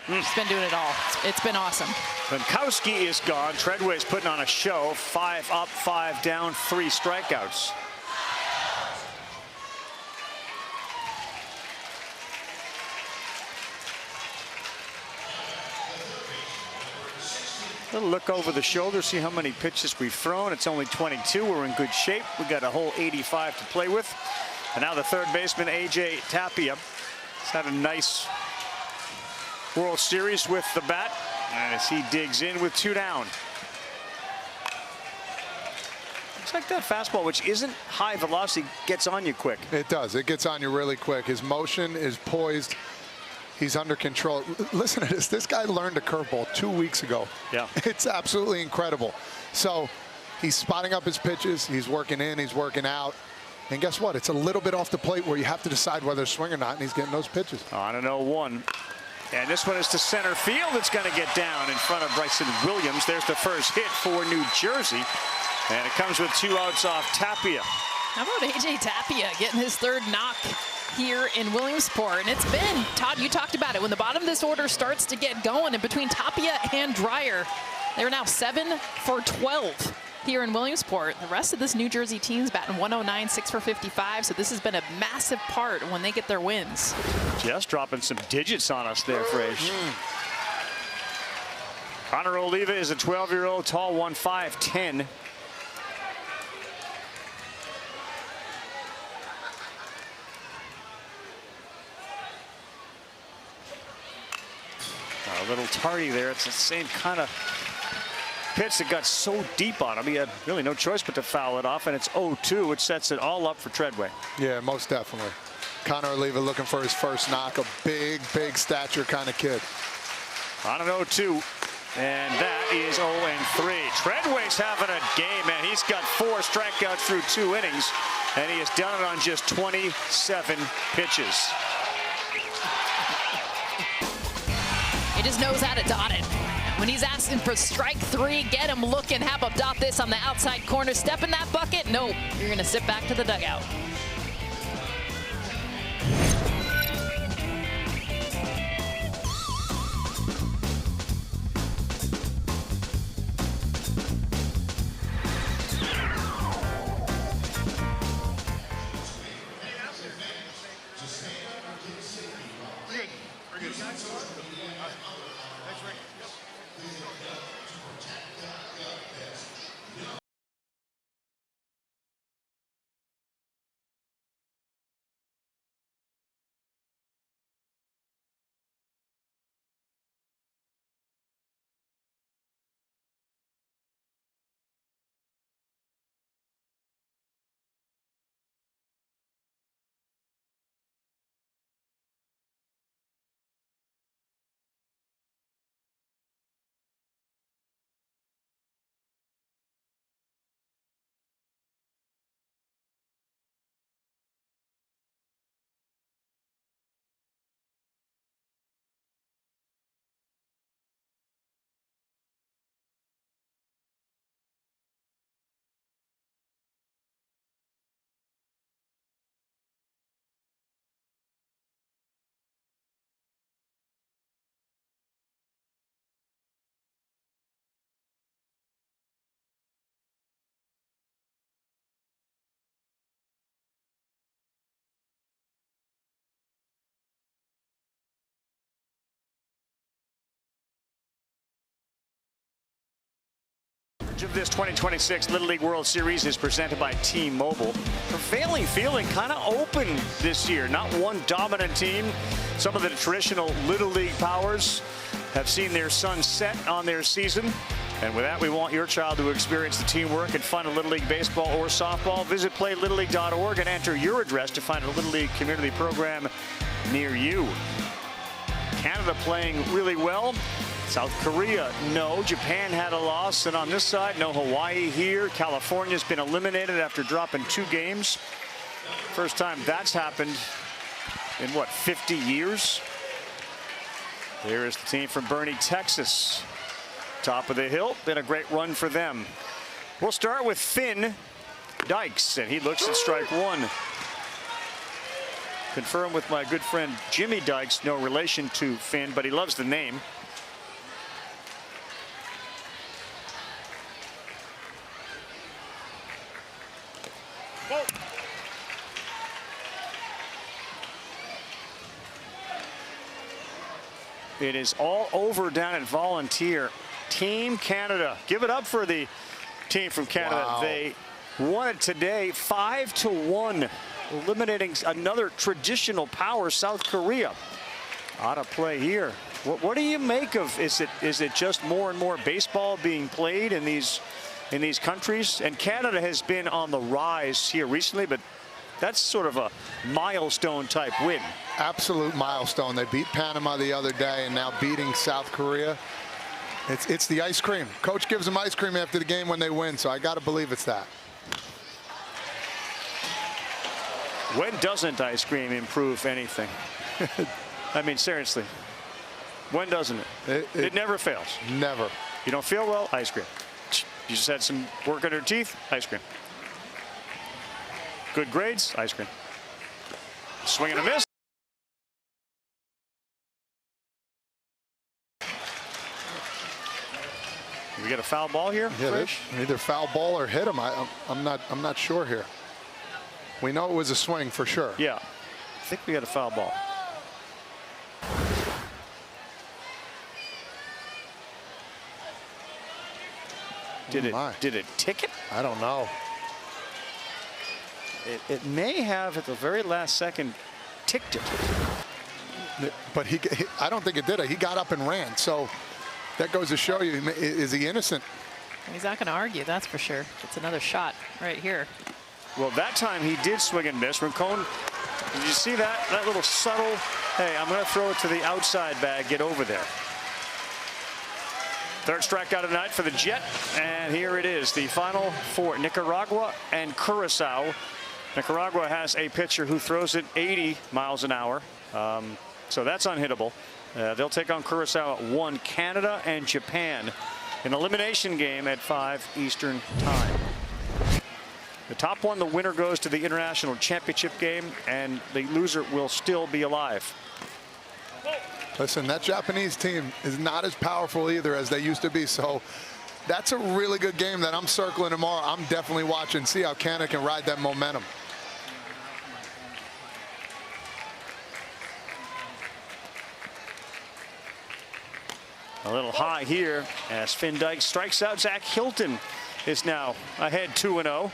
she's been doing it all. It's been awesome. Winkowski is gone. Treadway's putting on a show. 5 up, 5 down, 3 strikeouts. Little look over the shoulder, see how many pitches we've thrown. It's only 22. We're in good shape. We got a whole 85 to play with. And now the third baseman, A.J. Tapia, has had a nice World Series with the bat as he digs in with 2 down. Looks like that fastball, which isn't high velocity, gets on you quick. It does. It gets on you really quick. His motion is poised. He's under control. Listen to this. This guy learned a curveball 2 weeks ago. Yeah. It's absolutely incredible. So he's spotting up his pitches. He's working in. He's working out. And guess what? It's a little bit off the plate where you have to decide whether to swing or not, and he's getting those pitches. On an 0-1. And this one is to center field. It's going to get down in front of Bryson Williams. There's the first hit for New Jersey. And it comes with 2 outs off Tapia. How about A.J. Tapia getting his 3rd knock here in Williamsport? And it's been, Todd, you talked about it, when the bottom of this order starts to get going, and between Tapia and Dreyer, they're now 7 for 12 here in Williamsport. The rest of this New Jersey team's batting 109, 6 for 55, so this has been a massive part when they get their wins. Just dropping some digits on us there, Frage. Connor Oliva is a 12-year-old, tall, 1'5", 110. A little tardy there. It's the same kind of pitch that got so deep on him. He had really no choice but to foul it off, and it's 0-2, which sets it all up for Treadway. Yeah, most definitely. Connor Oliva looking for his first knock. A big stature kind of kid. On an 0-2, and that is 0-3. Treadway's having a game, man. He's got 4 strikeouts through 2 innings, and he has done it on just 27 pitches. He just knows how to dot it. when he's asking for strike 3, get him looking. How about this on the outside corner? Step in that bucket? Nope. You're going to sit back to the dugout. Of this 2026 Little League World Series is presented by T-Mobile. Prevailing feeling kind of open this year. Not one dominant team. Some of the traditional Little League powers have seen their sun set on their season. And with that, we want your child to experience the teamwork and fun of Little League baseball or softball. Visit PlayLittleLeague.org and enter your address to find a Little League community program near you. Canada playing really well. South Korea, no. Japan had a loss. And on this side, no Hawaii here. California's been eliminated after dropping 2 games. First time that's happened in, what, 50 years? There is the team from Boerne, Texas. Top of the hill. Been a great run for them. We'll start with Finn Dykes, and he looks at strike 1. Confirm with my good friend Jimmy Dykes, no relation to Finn, but he loves the name. It is all over down at Volunteer. Team Canada. Give it up for the team from Canada. Wow. They won it today 5-1, eliminating another traditional power, South Korea. Out of play here. What do you make of? Is it just more and more baseball being played in these countries? And Canada has been on the rise here recently, but that's sort of a milestone type win. Absolute milestone. They beat Panama the other day, and now beating South Korea. It's the ice cream. Coach gives them ice cream after the game when they win, so I got to believe it's that. When doesn't ice cream improve anything? I mean, seriously. When doesn't it? It never fails. Never. You don't feel well? Ice cream. You just had some work on your teeth? Ice cream. Good grades? Ice cream. Swing and a miss. We get a foul ball here? Yeah, either foul ball or hit him. I'm not sure here. We know it was a swing for sure. Yeah, I think we got a foul ball. Did it tick it? I don't know. It may have at the very last second ticked it. But I don't think it did. He got up and ran. So that goes to show you, is he innocent? He's not going to argue, that's for sure. It's another shot right here. Well, that time he did swing and miss. Rincon, did you see that? That little subtle, hey, I'm going to throw it to the outside bag, get over there. Third strikeout of the night for the Jet. And here it is, the final for Nicaragua and Curacao. Nicaragua has a pitcher who throws it 80 miles an hour. So that's unhittable. They'll take on Curacao at 1. Canada and Japan, an elimination game at 5 Eastern time. The top one, the winner, goes to the international championship game, and the loser will still be alive. Listen, that Japanese team is not as powerful either as they used to be, so that's a really good game that I'm circling tomorrow. I'm definitely watching, see how Canada can ride that momentum. A little high here as Finn Dykes strikes out. Zach Hilton is now ahead 2-0.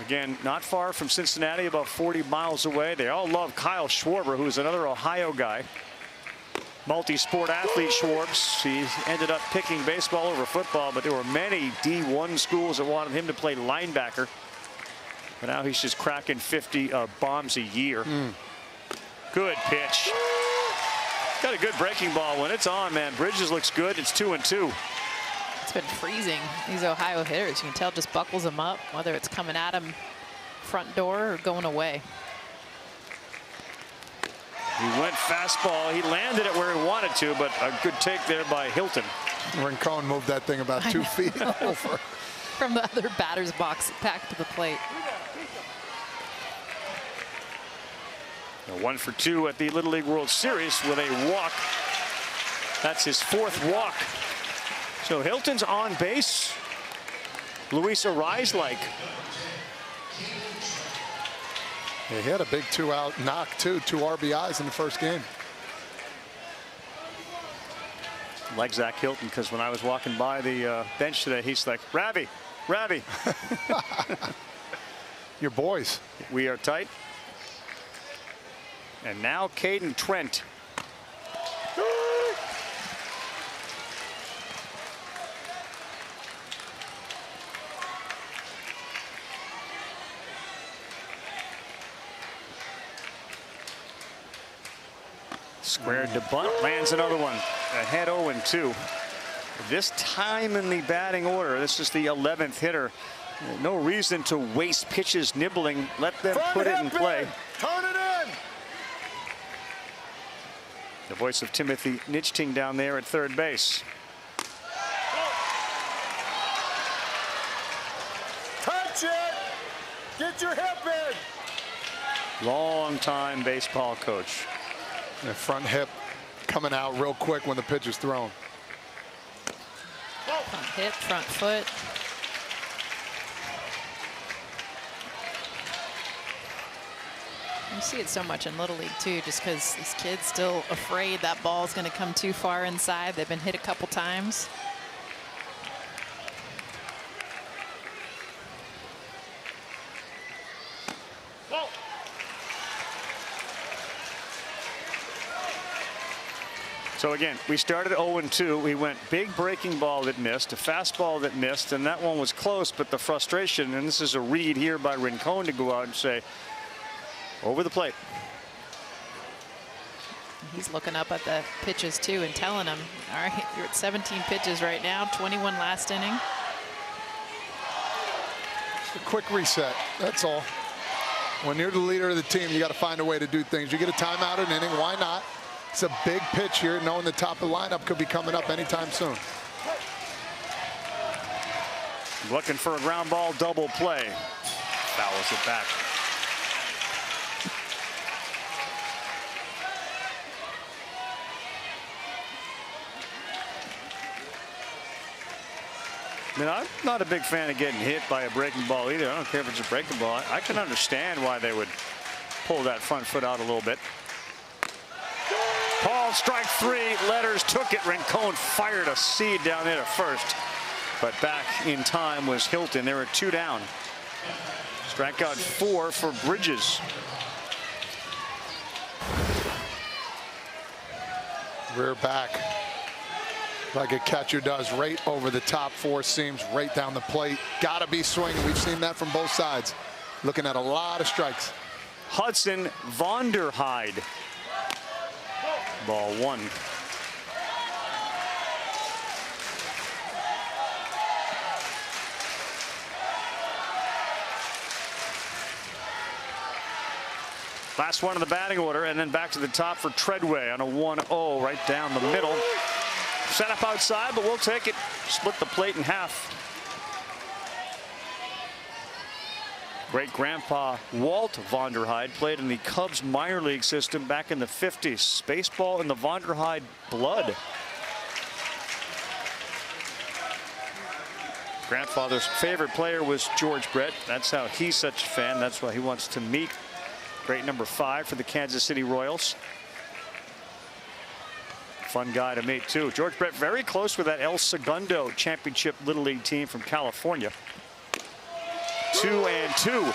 Again, not far from Cincinnati, about 40 miles away. They all love Kyle Schwarber, who's another Ohio guy. Multi-sport athlete Schwarbs. He ended up picking baseball over football, but there were many D1 schools that wanted him to play linebacker. But now he's just cracking 50 bombs a year. Good pitch. Got a good breaking ball when it's on, man. Bridges looks good. It's 2-2. It's been freezing, these Ohio hitters. You can tell just buckles them up, whether it's coming at him front door or going away. He went fastball. He landed it where he wanted to, but a good take there by Hilton. Rincon moved that thing about 2 feet over. From the other batter's box back to the plate. 1 for 2 at the Little League World Series with a walk. That's his 4th walk. So Hilton's on base. Luis Arise-like. Yeah, he had a big 2-out knock, too. 2 RBIs in the first game. Like Zach Hilton, because when I was walking by the bench today, he's like, Ravi, Ravi. Your boys. We are tight. And now Caden Trent. Squared to bunt, lands another one. Ahead 0-2. This time in the batting order, this is the 11th hitter. No reason to waste pitches nibbling. Let them put it in play. Turn it in. The voice of Timothy Nitchting down there at third base. Touch it. Get your hip in. Long-time baseball coach. The front hip coming out real quick when the pitch is thrown. Front hip, front foot. You see it so much in Little League too, just because these kids still afraid that ball's going to come too far inside. They've been hit a couple times. So again, we started 0-2. We went big breaking ball that missed, a fastball that missed, and that one was close, but the frustration, and this is a read here by Rincon to go out and say, over the plate. He's looking up at the pitches too and telling him, all right, you're at 17 pitches right now, 21 last inning. Just a quick reset, that's all. When you're the leader of the team, you got to find a way to do things. You get a timeout an inning, why not? It's a big pitch here, knowing the top of the lineup could be coming up anytime soon. Looking for a ground ball double play. Fouls it back. I mean, I'm not a big fan of getting hit by a breaking ball either. I don't care if it's a breaking ball. I can understand why they would pull that front foot out a little bit. Paul, strike 3. Letters took it. Rincon fired a seed down there at first. But back in time was Hilton. They were 2 down. Strikeout 4 for Bridges. Rear back. Like a catcher does, right over the top 4 seams, right down the plate. Got to be swinging. We've seen that from both sides. Looking at a lot of strikes. Hudson Vonderheide. Ball 1. Last one in the batting order, and then back to the top for Treadway on a 1-0 right down the middle. Set up outside, but we'll take it. Split the plate in half. Great-grandpa Walt Vonderheide played in the Cubs minor league system back in the 50s. Baseball in the Vonderheide blood. Grandfather's favorite player was George Brett. That's how he's such a fan. That's why he wants to meet great number 5 for the Kansas City Royals. Fun guy to meet, too. George Brett very close with that El Segundo championship Little League team from California. 2-2.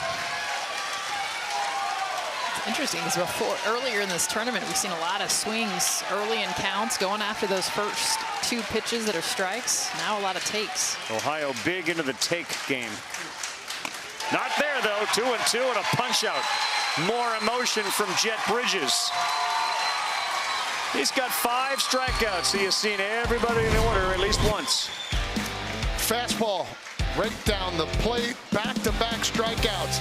It's interesting because earlier in this tournament, we've seen a lot of swings early in counts, going after those first 2 pitches that are strikes. Now a lot of takes. Ohio big into the take game. Not there, though. 2-2 and a punch out. More emotion from Jet Bridges. He's got 5 strikeouts. He has seen everybody in order at least once. Fastball right down the plate. Back-to-back strikeouts.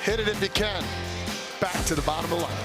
Hit it if you can. Back to the bottom of the line.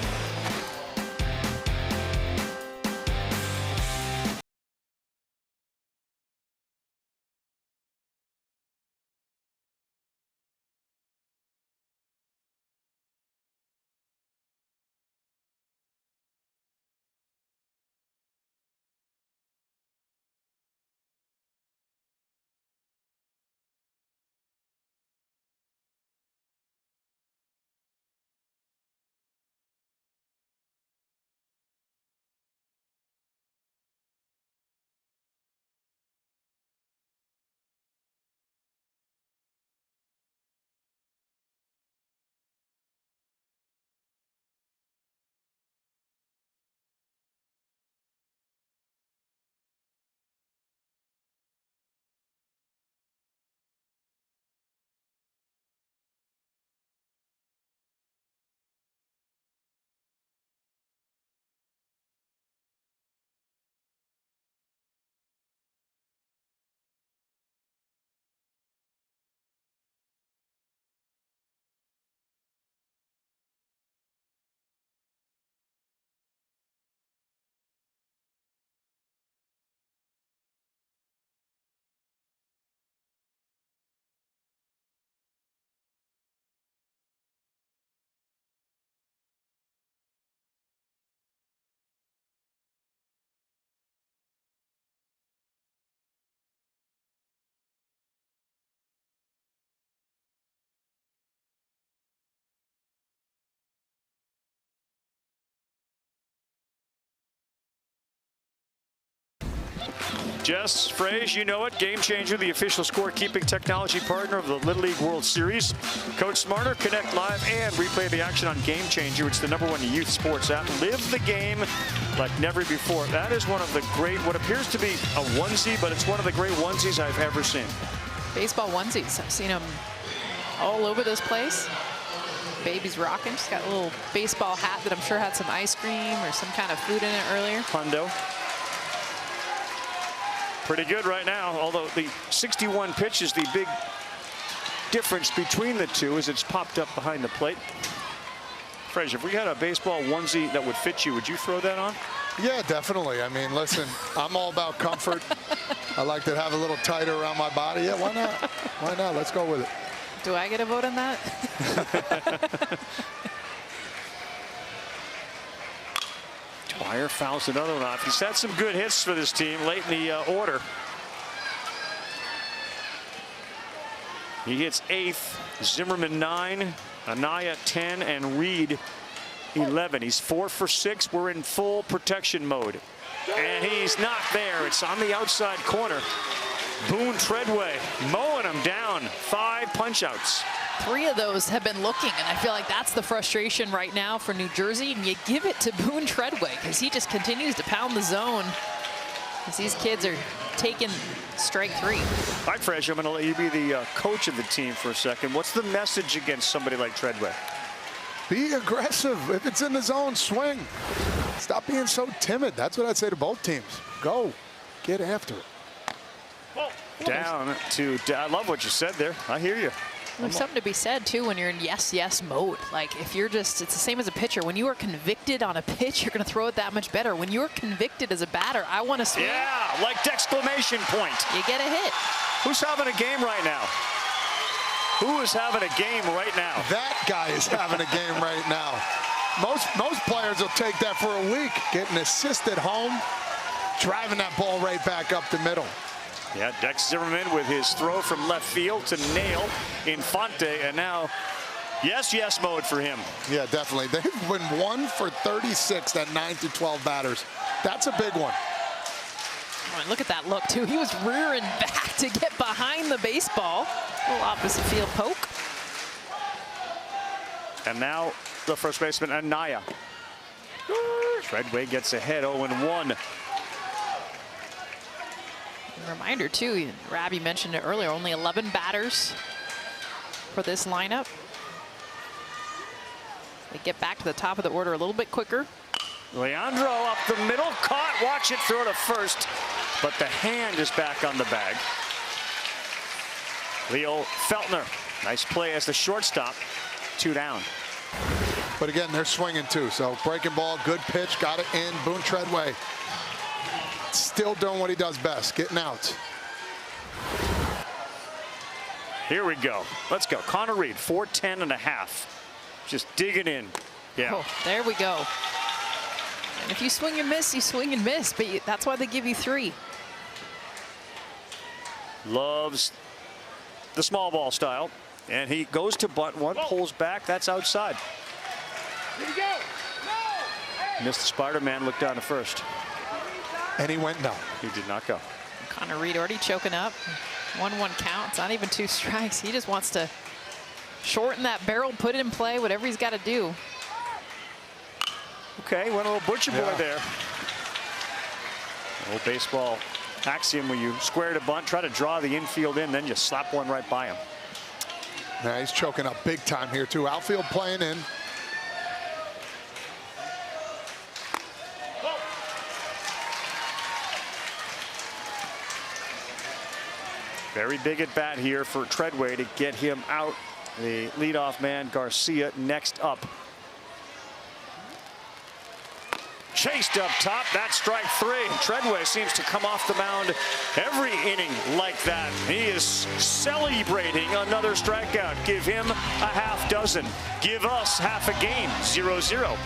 Jess Frage, you know it, Game Changer, the official scorekeeping technology partner of the Little League World Series. Coach Smarter, connect live and replay the action on Game Changer. It's the #1 youth sports app. Live the game like never before. That is one of the great, what appears to be a onesie, but it's one of the great onesies I've ever seen. Baseball onesies. I've seen them all over this place. Baby's rocking. She's got a little baseball hat that I'm sure had some ice cream or some kind of food in it earlier. Hundo. Pretty good right now, although the 61 pitches, the big difference between the two is it's popped up behind the plate. Frage, if we had a baseball onesie that would fit you, would you throw that on? Yeah, definitely. I mean, listen, I'm all about comfort. I like to have a little tighter around my body. Yeah, why not? Why not? Let's go with it. Do I get a vote on that? Dwyer fouls another one off. He's had some good hits for this team late in the order. He hits 8th, Zimmerman 9, Anaya 10, and Reed 11. He's 4 for 6. We're in full protection mode. And he's not there. It's on the outside corner. Boone Treadway mowing him down. 5 punch-outs. 3 of those have been looking, and I feel like that's the frustration right now for New Jersey. And you give it to Boone Treadway because he just continues to pound the zone as these kids are taking strike 3. All right, Frage, I'm going to let you be the coach of the team for a second. What's the message against somebody like Treadway? Be aggressive. If it's in the zone, swing. Stop being so timid. That's what I'd say to both teams. Go. Get after it. Down to, I love what you said there. I hear you. There's something to be said, too, when you're in yes mode. Like, if you're just, it's the same as a pitcher. When you are convicted on a pitch, you're going to throw it that much better. When you're convicted as a batter, I want to swing. Yeah, like exclamation point. You get a hit. Who's having a game right now? Who is having a game right now? That guy is having a game right now. Most players will take that for a week. Getting assist at home, driving that ball right back up the middle. Yeah, Dex Zimmerman with his throw from left field to nail Infante, and now yes mode for him. Yeah, definitely. They've been 1 for 36 at 9 to 12 batters. That's a big one. Oh, and look at that look, too. He was rearing back to get behind the baseball. A little opposite field poke. And now the first baseman, Anaya. Treadway gets ahead, 0-1. Reminder, too, Rabbi mentioned it earlier, only 11 batters for this lineup. They get back to the top of the order a little bit quicker. Leandro up the middle, caught, watch it throw to first, but the hand is back on the bag. Leo Feltner, nice play as the shortstop, 2 down. But again, they're swinging too, so breaking ball, good pitch, got it in. Boone Treadway still doing what he does best, getting out. Here we go. Let's go. Connor Reed, 410.5. Just digging in. Yeah. Oh, there we go. And if you swing and miss, you swing and miss, but that's why they give you 3. Loves the small ball style. And he goes to bunt one, pulls back. That's outside. Here we go. No! Missed the Spider-Man, looked down to first. And he went no. He did not go. Connor Reed already choking up. 1-1 count. It's not even 2 strikes. He just wants to shorten that barrel, put it in play, whatever he's got to do. Okay, went a little butcher boy there. Old baseball axiom where you square to bunt, try to draw the infield in, then just slap one right by him. Now he's choking up big time here too. Outfield playing in. Very big at bat here for Treadway to get him out. The leadoff man, Garcia, next up. Chased up top, that's strike 3. Treadway seems to come off the mound every inning like that. He is celebrating another strikeout. Give him a half dozen. Give us half a game, 0-0.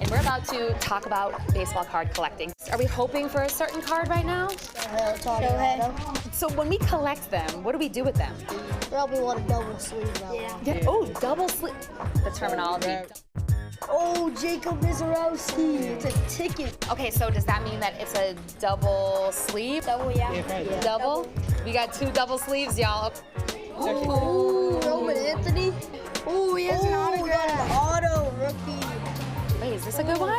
And we're about to talk about baseball card collecting. Are we hoping for a certain card right now? Shohei. So when we collect them, what do we do with them? Probably want a double sleeve now. Yeah. Oh, double sleeve. The terminology. Oh, Jacob Mizorowski. It's a ticket. Okay, so does that mean that it's a double sleeve? Double, yeah. Double? We got 2 double sleeves, y'all. Ooh, Roman Anthony. Ooh, he has an autograph. Auto rookie. Wait, is this a good one?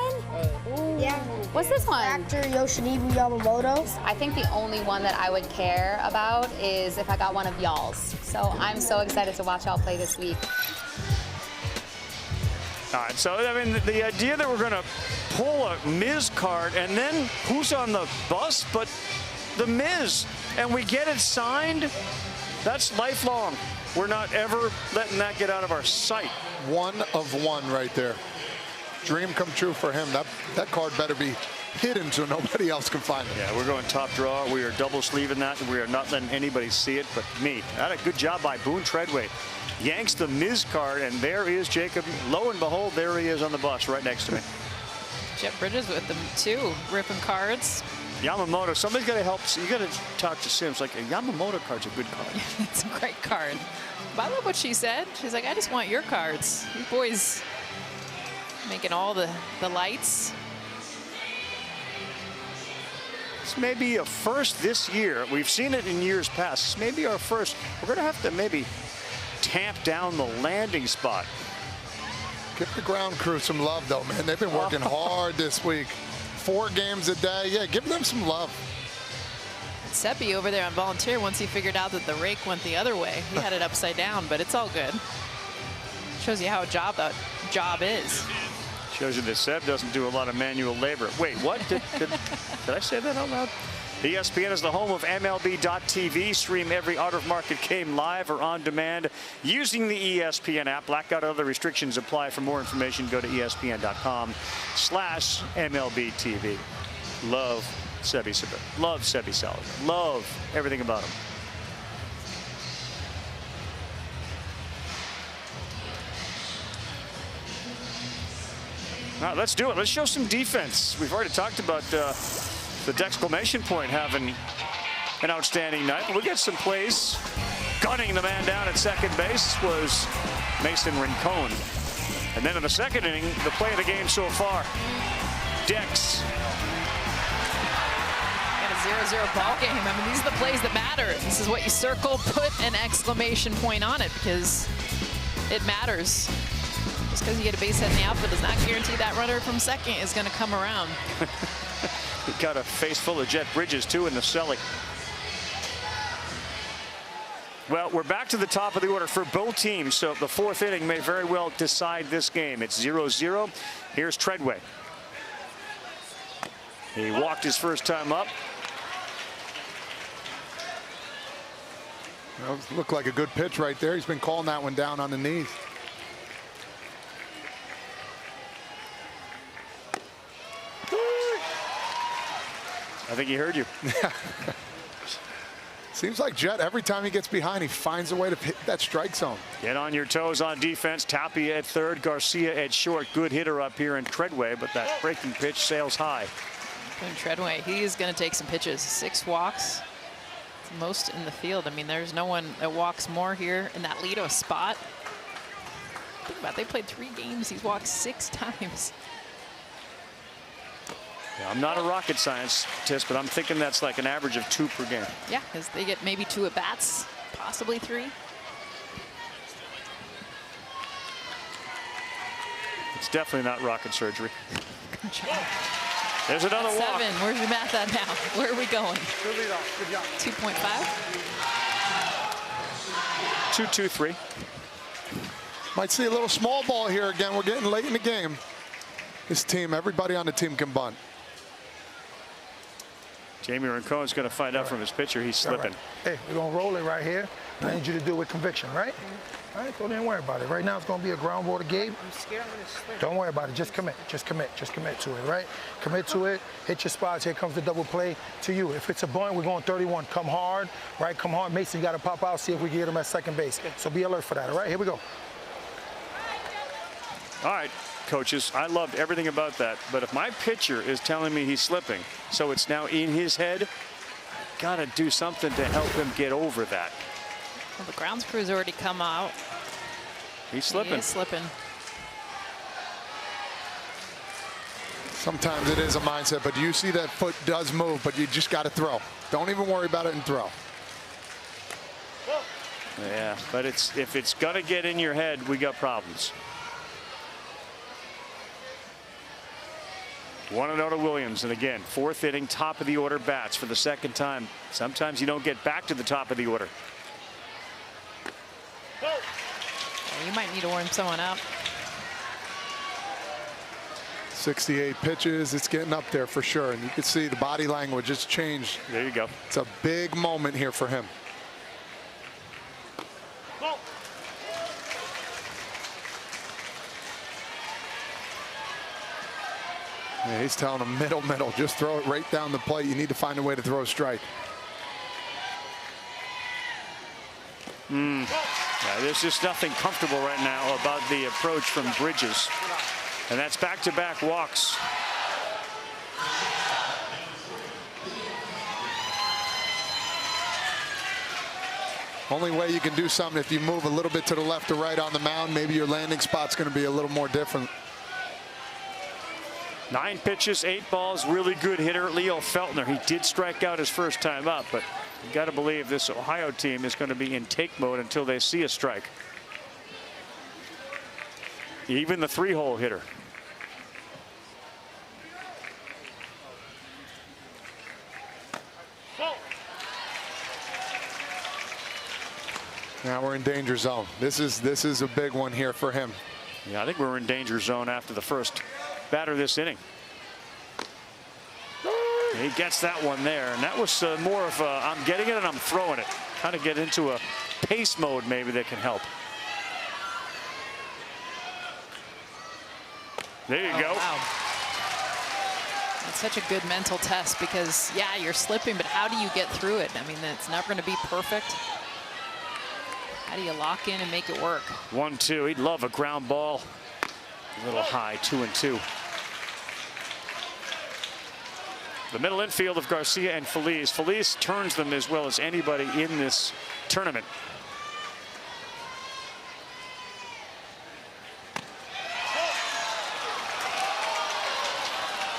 Yeah. What's this one? Actor Yoshinobu Yamamoto. I think the only one that I would care about is if I got one of y'all's. So I'm so excited to watch y'all play this week. All right, so I mean, the idea that we're going to pull a Miz card and then who's on the bus but the Miz, and we get it signed, that's lifelong. We're not ever letting that get out of our sight. 1 of 1 right there. Dream come true for him. That card better be hidden so nobody else can find it. Yeah, we're going top draw. We are double sleeving that. We are not letting anybody see it but me. That a good job by Boone Treadway. Yanks the Miz card, and there is Jacob. Lo and behold, there he is on the bus right next to me. Jeff Bridges with them too, ripping cards. Yamamoto, somebody's got to help. You got to talk to Sims. Like, a Yamamoto card's a good card. It's a great card. But I love what she said. She's like, I just want your cards. You boys making all the lights. This may be a first this year. We've seen it in years past. This may be our first. We're going to have to maybe tamp down the landing spot. Give the ground crew some love, though, man. They've been working hard this week. 4 games a day. Yeah, give them some love. Seppi over there on volunteer, once he figured out that the rake went the other way, he had it upside down, but it's all good. Shows you how that job is. Shows you that Seb doesn't do a lot of manual labor. Wait, what? Did I say that out loud? ESPN is the home of MLB.TV. Stream every out-of-market game live or on demand using the ESPN app. Blackout and other restrictions apply. For more information, go to ESPN.com/MLBTV. Love Sebi Sabat. Love Sebi Salad. Love everything about him. All right, let's do it. Let's show some defense. We've already talked about the exclamation point having an outstanding night. We'll get some plays. Gunning the man down at second base was Mason Rincon. And then in the second inning, the play of the game so far, Dex. Got a 0-0 ball game. I mean, these are the plays that matter. This is what you circle, put an exclamation point on it because it matters. Just because you get a base hit in the outfield does not guarantee that runner from second is going to come around. He got a face full of Jet Bridges, too, in the celly. Well, we're back to the top of the order for both teams, so the 4th inning may very well decide this game. It's 0-0. Here's Treadway. He walked his first time up. Well, looked like a good pitch right there. He's been calling that one down on the knees. I think he heard you. Seems like Jet, every time he gets behind, he finds a way to hit that strike zone. Get on your toes on defense. Tapia at third, Garcia at short. Good hitter up here in Treadway, but that breaking pitch sails high. And Treadway, he is going to take some pitches. 6 walks. It's most in the field. I mean, there's no one that walks more here in that leadoff spot. Think about it, they played 3 games. He's walked 6 times. Yeah, I'm not a rocket scientist, but I'm thinking that's like an average of 2 per game. Yeah, because they get maybe 2 at bats, possibly 3. It's definitely not rocket surgery. Good job. There's another walk. 7. Where's your math at now? Where are we going? Good job. 2.5. 2-2-3. Might see a little small ball here again. We're getting late in the game. This team, everybody on the team can bunt. Jamie Rincon's going to find out from his pitcher he's slipping. Right. Hey, we're going to roll it right here. I need you to do it with conviction, right? All right, so don't worry about it. Right now it's going to be a ground ball to Gabe. I'm scared I'm going to slip. Don't worry about it. Just commit. Just commit. Just commit to it, right? Commit to it. Hit your spots. Here comes the double play to you. If it's a bunt, we're going 31. Come hard, right? Come hard. Mason, you got to pop out, see if we can get him at second base. So be alert for that, all right? Here we go. All right, coaches, I loved everything about that. But if my pitcher is telling me he's slipping, so it's now in his head, I've got to do something to help him get over that. Well, the grounds crew's already come out. He's slipping. He is slipping. Sometimes it is a mindset, but you see that foot does move, but you just got to throw. Don't even worry about it and throw. Yeah, but if it's going to get in your head, we got problems. 1-0 to Williams, and again, 4th inning, top of the order bats for the 2nd time. Sometimes you don't get back to the top of the order. You might need to warm someone up. 68 pitches. It's getting up there for sure, and you can see the body language has changed. There you go. It's a big moment here for him. Yeah, he's telling him middle. Just throw it right down the plate. You need to find a way to throw a strike. Yeah, there's just nothing comfortable right now about the approach from Bridges. And that's back-to-back walks. Only way you can do something if you move a little bit to the left or right on the mound. Maybe your landing spot's going to be a little more different. 9 pitches, 8 balls, really good hitter, Leo Feltner. He did strike out his first time up, but you got to believe this Ohio team is going to be in take mode until they see a strike. Even the 3-hole hitter. Now we're in danger zone. This is a big one here for him. Yeah, I think we're in danger zone after the first batter this inning. He gets that one there, and that was more of a I'm getting it and I'm throwing it. Kind of get into a pace mode maybe that can help. There you go. Wow. It's such a good mental test because, yeah, you're slipping, but how do you get through it? I mean, it's never going to be perfect. How do you lock in and make it work? 1-2. He'd love a ground ball. A little high, 2-2. The middle infield of Garcia and Feliz. Feliz turns them as well as anybody in this tournament.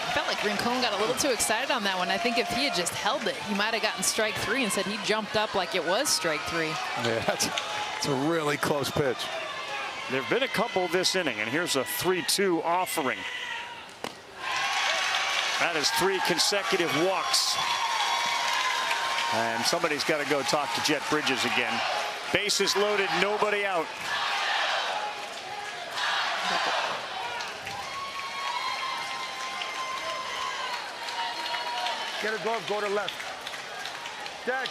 I felt like Rincon got a little too excited on that one. I think if he had just held it, he might have gotten strike 3 and said he jumped up like it was strike 3. Yeah, it's a really close pitch. There have been a couple this inning, and here's a 3-2 offering. That is 3 consecutive walks. And somebody's got to go talk to Jet Bridges again. Bases loaded, nobody out. Get a glove, go to left. Dex,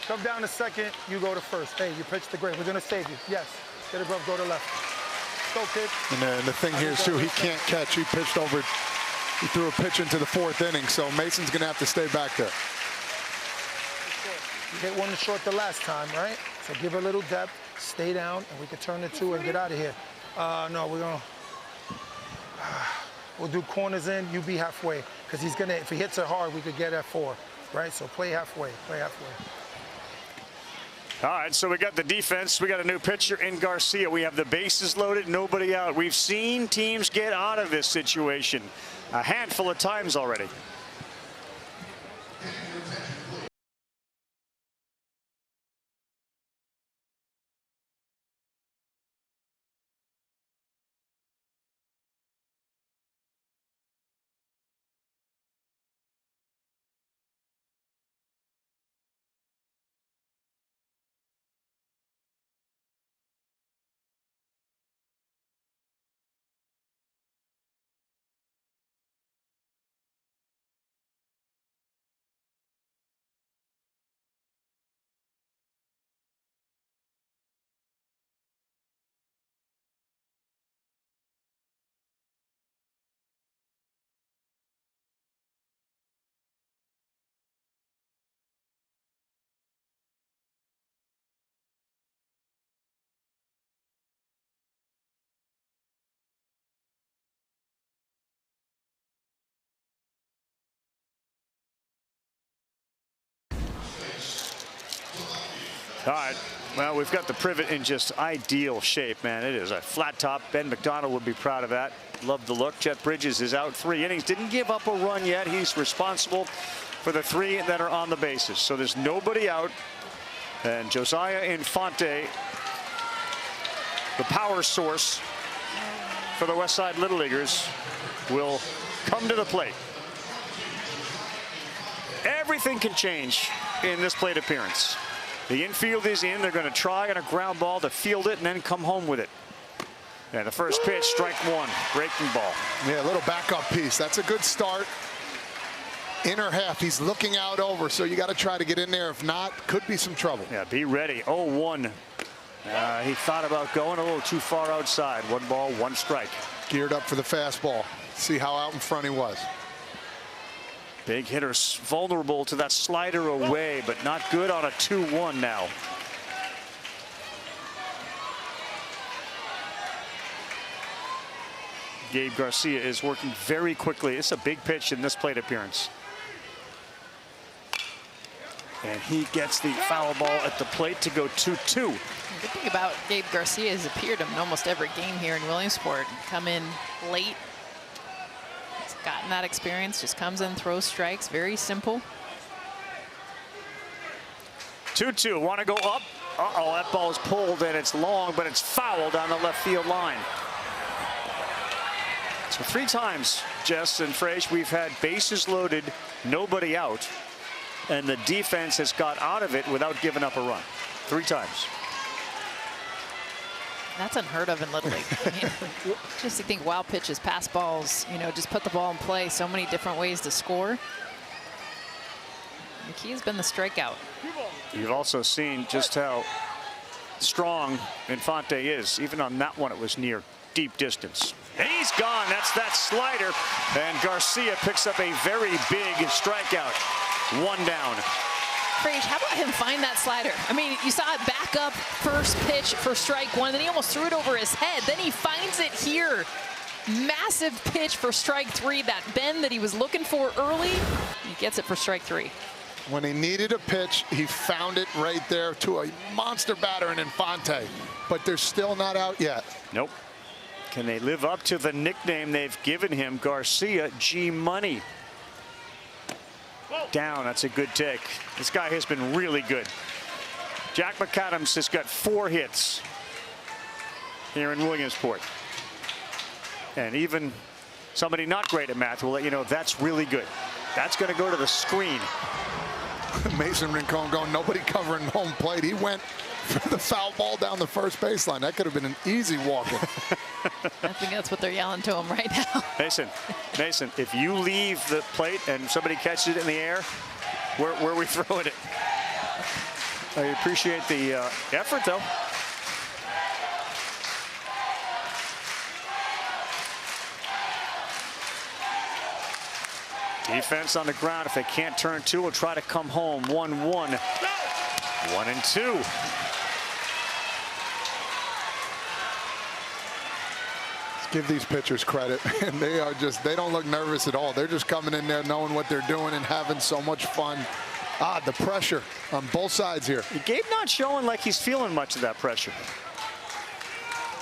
come down to second, you go to first. Hey, you pitched the great. We're going to save you. Yes. Get a glove, go to left. Go, kid. And the thing here is, too, he can't catch. He pitched over. He threw a pitch into the 4th inning, so Mason's going to have to stay back there. You hit one short the last time, right? So give a little depth, stay down, and we can turn it 2 and get out of here. No, we're going to... We'll do corners in, you be halfway. Because he's going to, if he hits it hard, we could get at 4, right? So play halfway, play halfway. All right, so we got the defense. We got a new pitcher in Garcia. We have the bases loaded, nobody out. We've seen teams get out of this situation a handful of times already. All right, well, we've got the privet in just ideal shape, man. It is a flat top. Ben McDonald would be proud of that. Love the look. Jet Bridges is out 3 innings. Didn't give up a run yet. He's responsible for the 3 that are on the bases. So there's nobody out. And Josiah Infante, the power source for the Westside Little Leaguers, will come to the plate. Everything can change in this plate appearance. The infield is in. They're going to try on a ground ball to field it and then come home with it. And the first pitch, strike one, breaking ball. Yeah, a little backup piece. That's a good start. Inner half, he's looking out over, so you got to try to get in there. If not, could be some trouble. Yeah, be ready. 0-1. He thought about going a little too far outside. 1 ball, 1 strike. Geared up for the fastball. See how out in front he was. Big hitters vulnerable to that slider away, but not good on a 2-1 now. Gabe Garcia is working very quickly. It's a big pitch in this plate appearance. And he gets the foul ball at the plate to go 2-2. The good thing about Gabe Garcia has appeared in almost every game here in Williamsport. Come in late. He's gotten that experience, just comes in, throws strikes, very simple. 2-2, want to go up. Uh-oh, that ball is pulled and it's long, but it's fouled on the left field line. So 3 times, Jess and Frage, we've had bases loaded, nobody out, and the defense has got out of it without giving up a run. 3 times. That's unheard of in Little League. I mean, just to think wild pitches, pass balls, you know, just put the ball in play. So many different ways to score. The key has been the strikeout. You've also seen just how strong Infante is. Even on that one, it was near deep distance. And he's gone. That's that slider. And Garcia picks up a very big strikeout. 1 down. Frage, how about him find that slider? I mean, you saw it back up, first pitch for strike 1, then he almost threw it over his head. Then he finds it here. Massive pitch for strike 3, that bend that he was looking for early. He gets it for strike 3. When he needed a pitch, he found it right there to a monster batter in Infante. But they're still not out yet. Nope. Can they live up to the nickname they've given him, Garcia G-Money? Down, that's a good take. This guy has been really good. Jack McAdams has got 4 hits here in Williamsport. And even somebody not great at math will let you know that's really good. That's going to go to the screen. Mason Rincon going, nobody covering home plate. He went for the foul ball down the first baseline. That could have been an easy walk-in. I think that's what they're yelling to him right now. Mason, if you leave the plate and somebody catches it in the air, where are we throwing it? I appreciate the effort, though. Defense on the ground. If they can't turn 2, will try to come home. 1-1. 1-2. Give these pitchers credit, and they don't look nervous at all. They're just coming in there knowing what they're doing and having so much fun. The pressure on both sides here. Gabe not showing like he's feeling much of that pressure.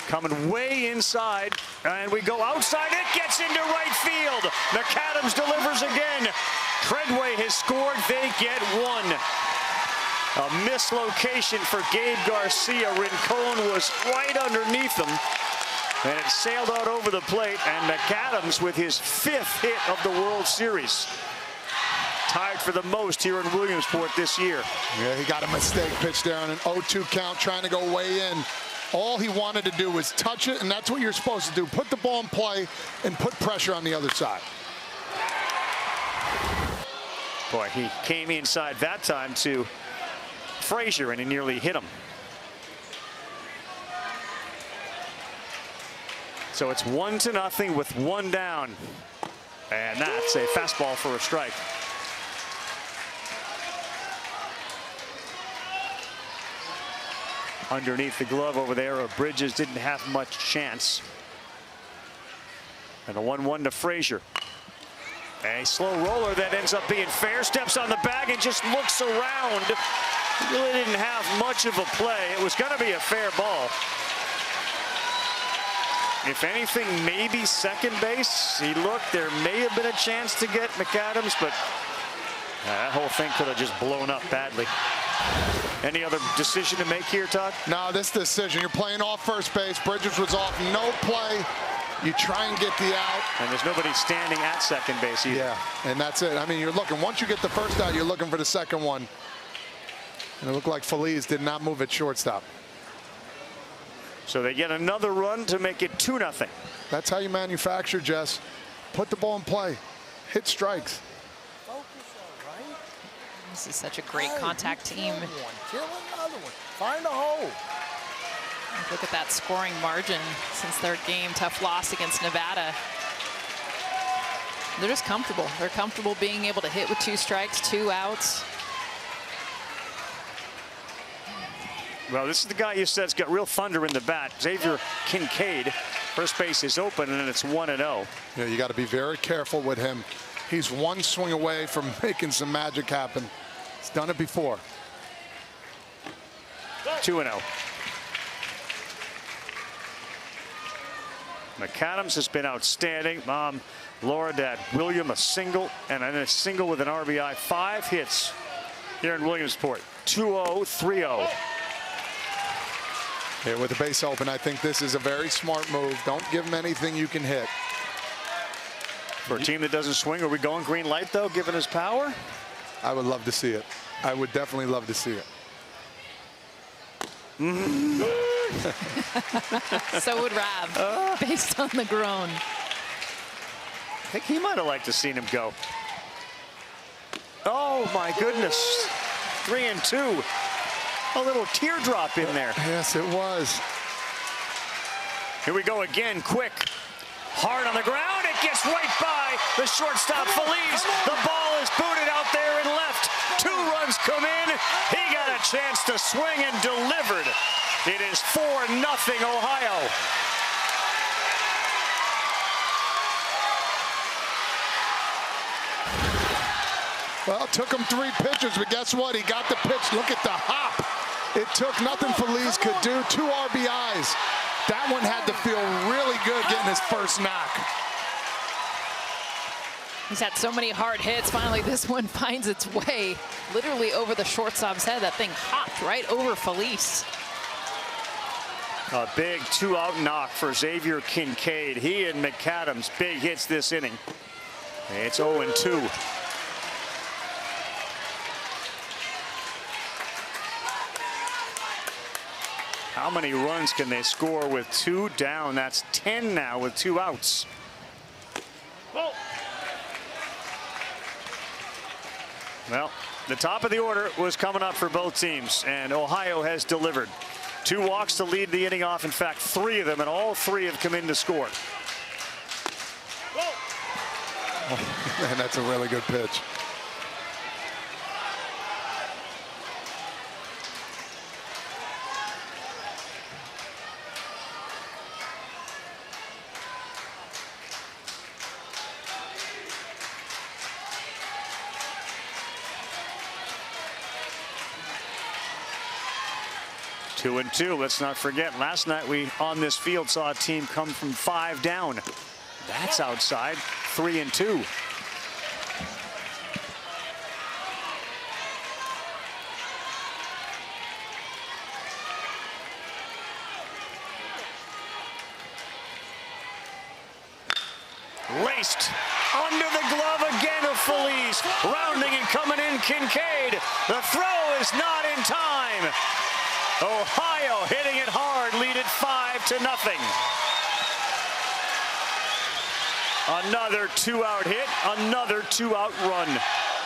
Coming way inside, and we go outside. It gets into right field. McAdams delivers again. Treadway has scored. They get 1. A mislocation for Gabe Garcia. Rincon was right underneath him. And it sailed out over the plate, and McAdams with his 5th hit of the World Series. Tied for the most here in Williamsport this year. Yeah, he got a mistake pitch there on an 0-2 count, trying to go way in. All he wanted to do was touch it, and that's what you're supposed to do. Put the ball in play and put pressure on the other side. Boy, he came inside that time to Frazier, and he nearly hit him. So it's 1-0 with 1 down. And that's a fastball for a strike. Underneath the glove over there, Bridges didn't have much chance. And a 1-1 to Frazier. A slow roller that ends up being fair. Steps on the bag and just looks around. He really didn't have much of a play. It was going to be a fair ball. If anything, maybe second base. He looked. There may have been a chance to get McAdams, but that whole thing could have just blown up badly. Any other decision to make here, Todd? No, this decision. You're playing off first base. Bridges was off. No play. You try and get the out. And there's nobody standing at second base either. Yeah, and that's it. I mean, you're looking, once you get the first out, you're looking for the second one. And it looked like Feliz did not move at shortstop. So they get another run to make it 2-0. That's how you manufacture, Jess. Put the ball in play. Hit strikes. This is such a great contact team. Kill another one. Find a hole. Look at that scoring margin since their game. Tough loss against Nevada. They're just comfortable. They're comfortable being able to hit with 2 strikes, 2 outs. Well, this is the guy you said's got real thunder in the bat. Xavier Kincaid. First base is open, and it's 1-0. Yeah, you got to be very careful with him. He's one swing away from making some magic happen. He's done it before. 2-0. McAdams has been outstanding. Laura, Dad, William, a single, and then a single with an RBI. 5 hits here in Williamsport. 2-0, 3-0. Yeah, with the base open, I think this is a very smart move. Don't give him anything you can hit. For a team that doesn't swing, are we going green light, though, given his power? I would love to see it. I would definitely love to see it. So would Rav, based on the groan. I think he might have liked to seen him go. Oh, my goodness. 3-2. A little teardrop in there. Yes, it was. Here we go again, quick. Hard on the ground. It gets right by the shortstop, Feliz. The ball is booted out there and left. 2 runs come in. He got a chance to swing and delivered. It is 4-0 Ohio. Well, it took him 3 pitches, but guess what? He got the pitch. Look at the hop. It took nothing Feliz could do. 2 RBIs. That one had to feel really good getting his first knock. He's had so many hard hits. Finally, this one finds its way literally over the shortstop's head. That thing hopped right over Feliz. A big 2-out knock for Xavier Kincaid. He and McAdams, big hits this inning. It's 0-2. How many runs can they score with 2 down? That's 10 now with 2 outs. Well, the top of the order was coming up for both teams, and Ohio has delivered. 2 walks to lead the inning off. In fact, 3 of them, and all 3 have come in to score. Oh, man, that's a really good pitch. Two and 2. Let's not forget, last night we on this field saw a team come from 5 down. That's outside. 3-2. Laced under the glove again of Feliz. Rounding and coming in Kincaid. The throw is not in time. Ohio hitting it hard, lead it 5-0. Another 2-out hit, another 2-out run.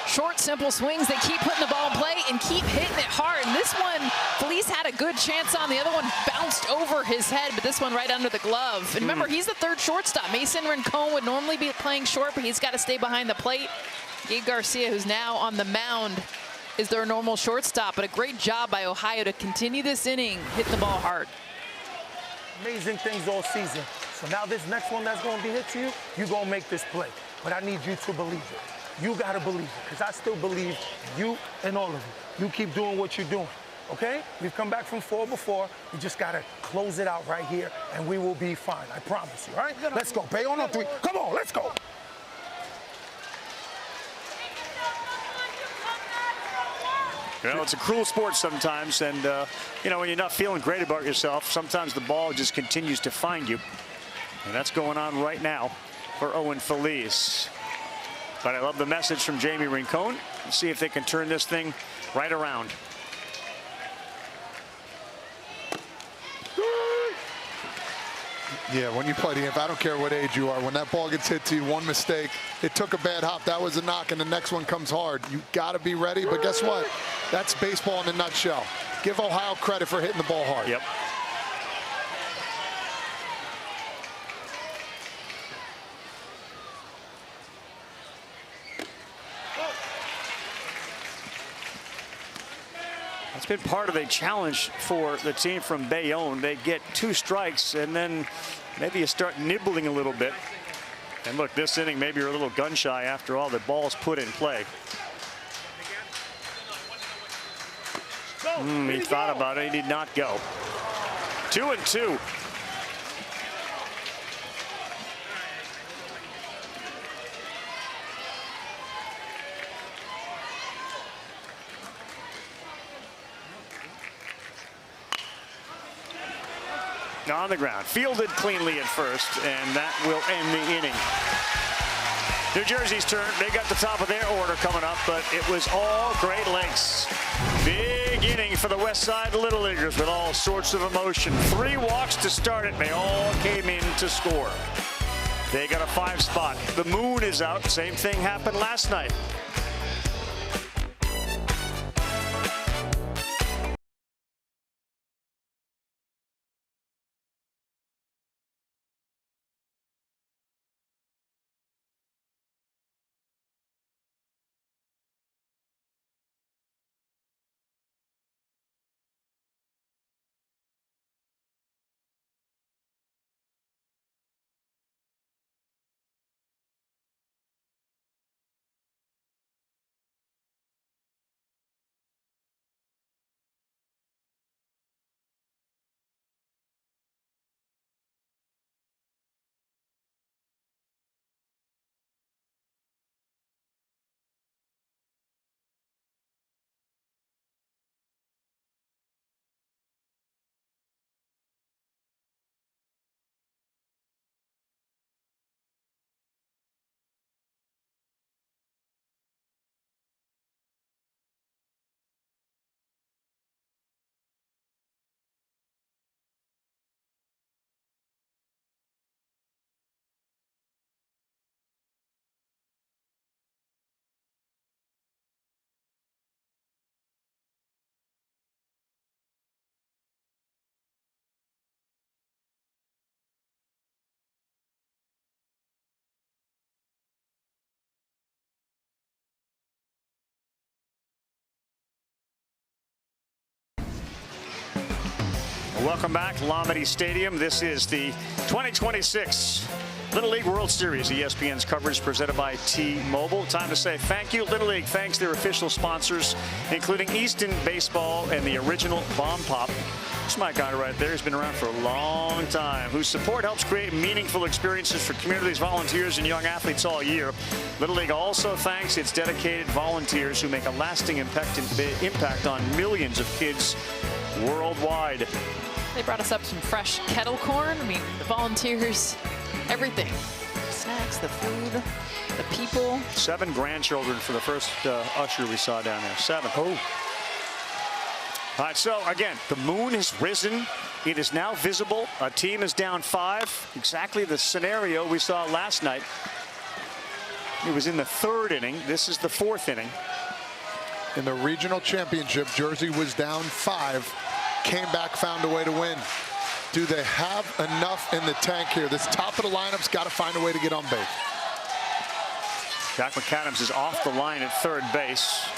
Short, simple swings. They keep putting the ball in play and keep hitting it hard. And this one, Feliz had a good chance on. The other one bounced over his head, but this one right under the glove. And remember, he's the 3rd shortstop. Mason Rincon would normally be playing short, but he's got to stay behind the plate. Gabe Garcia, who's now on the mound, is their normal shortstop, but a great job by Ohio to continue this inning, hit the ball hard. Amazing things all season. So now this next one that's going to be hit to you, you're going to make this play. But I need you to believe it. You got to believe it, because I still believe you and all of you. You keep doing what you're doing, okay? We've come back from 4 before. We just got to close it out right here, and we will be fine. I promise you, all right? Let's go. Pay on 3. Come on, let's go. Well, it's a cruel sport sometimes, and you know, when you're not feeling great about yourself, sometimes the ball just continues to find you. And that's going on right now for Owen Feliz. But I love the message from Jamie Rincon. Let's see if they can turn this thing right around. Yeah, when you play the imp, I don't care what age you are. When that ball gets hit to you, one mistake, it took a bad hop, that was a knock, and the next one comes hard. You got to be ready, but guess what? That's baseball in a nutshell. Give Ohio credit for hitting the ball hard. Yep. It's been part of a challenge for the team from Bayonne. They get 2 strikes, and then maybe you start nibbling a little bit. And look, this inning, maybe you're a little gun shy after all the balls put in play. He thought about it. He did not go. 2-2. On the ground, fielded cleanly at first, and that will end the inning. New Jersey's turn. They got the top of their order coming up, but it was all Great Lakes. Big inning for the West Side Little Leaguers with all sorts of emotion. 3 walks to start it. They all came in to score. They got a 5 spot. The moon is out. Same thing happened last night. Welcome back, Lamade Stadium. This is the 2026 Little League World Series. ESPN's coverage presented by T-Mobile. Time to say thank you, Little League. Thanks to their official sponsors, including Easton Baseball and the original Bomb Pop. That's my guy right there. He's been around for a long time, whose support helps create meaningful experiences for communities, volunteers, and young athletes all year. Little League also thanks its dedicated volunteers who make a lasting impact on millions of kids worldwide. They brought us up some fresh kettle corn. I mean, the volunteers, everything. The snacks, the food, the people. 7 grandchildren for the first usher we saw down there. 7. Oh. All right, so again, the moon has risen. It is now visible. A team is down 5. Exactly the scenario we saw last night. It was in the 3rd inning. This is the 4th inning. In the regional championship, Jersey was down 5. Came back, found a way to win. Do they have enough in the tank here? This top of the lineup's got to find a way to get on base. Jack McAdams is off the line at 3rd base.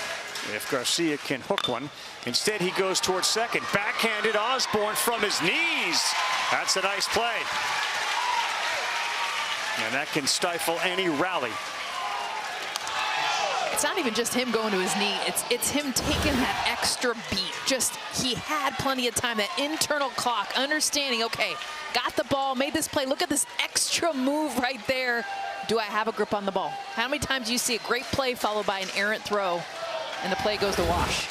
If Garcia can hook one. Instead, he goes towards second. Backhanded Osborne from his knees. That's a nice play. And that can stifle any rally. It's not even just him going to his knee. It's him taking that extra beat. Just, he had plenty of time, that internal clock, understanding, okay, got the ball, made this play. Look at this extra move right there. Do I have a grip on the ball? How many times do you see a great play followed by an errant throw and the play goes to wash?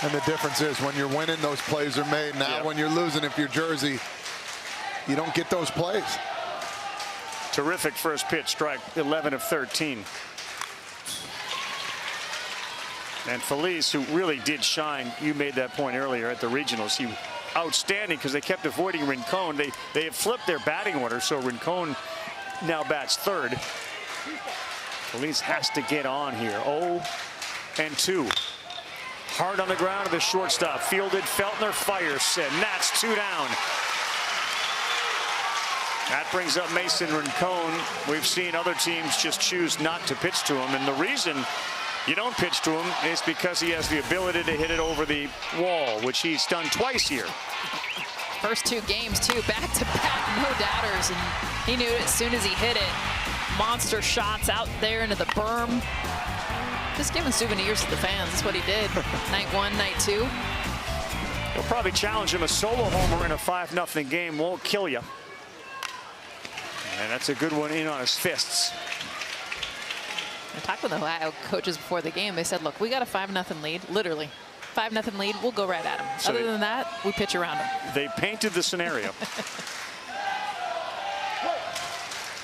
And the difference is when you're winning, those plays are made. Now when you're losing, if you're Jersey, you don't get those plays. Terrific first pitch, strike 11 of 13. And Feliz, who really did shine, you made that point earlier at the regionals. He outstanding because they kept avoiding Rincon. They have flipped their batting order, so Rincon now bats third. Feliz has to get on here. 0-2. Hard on the ground to the shortstop. Fielded, Feltner fires, and that's 2 down. That brings up Mason Rincon. We've seen other teams just choose not to pitch to him, and the reason you don't pitch to him is because he has the ability to hit it over the wall, which he's done twice here. First 2 games, too, back-to-back, no doubters, and he knew it as soon as he hit it. Monster shots out there into the berm. Just giving souvenirs to the fans. That's what he did. Night 1, night 2. He'll probably challenge him. A solo homer in a 5-0 game won't kill you. And that's a good one in on his fists. I talked with the Ohio coaches before the game. They said, look, we got a 5-0 lead, literally. 5-0 lead, we'll go right at him. So other than that, we pitch around him. They painted the scenario.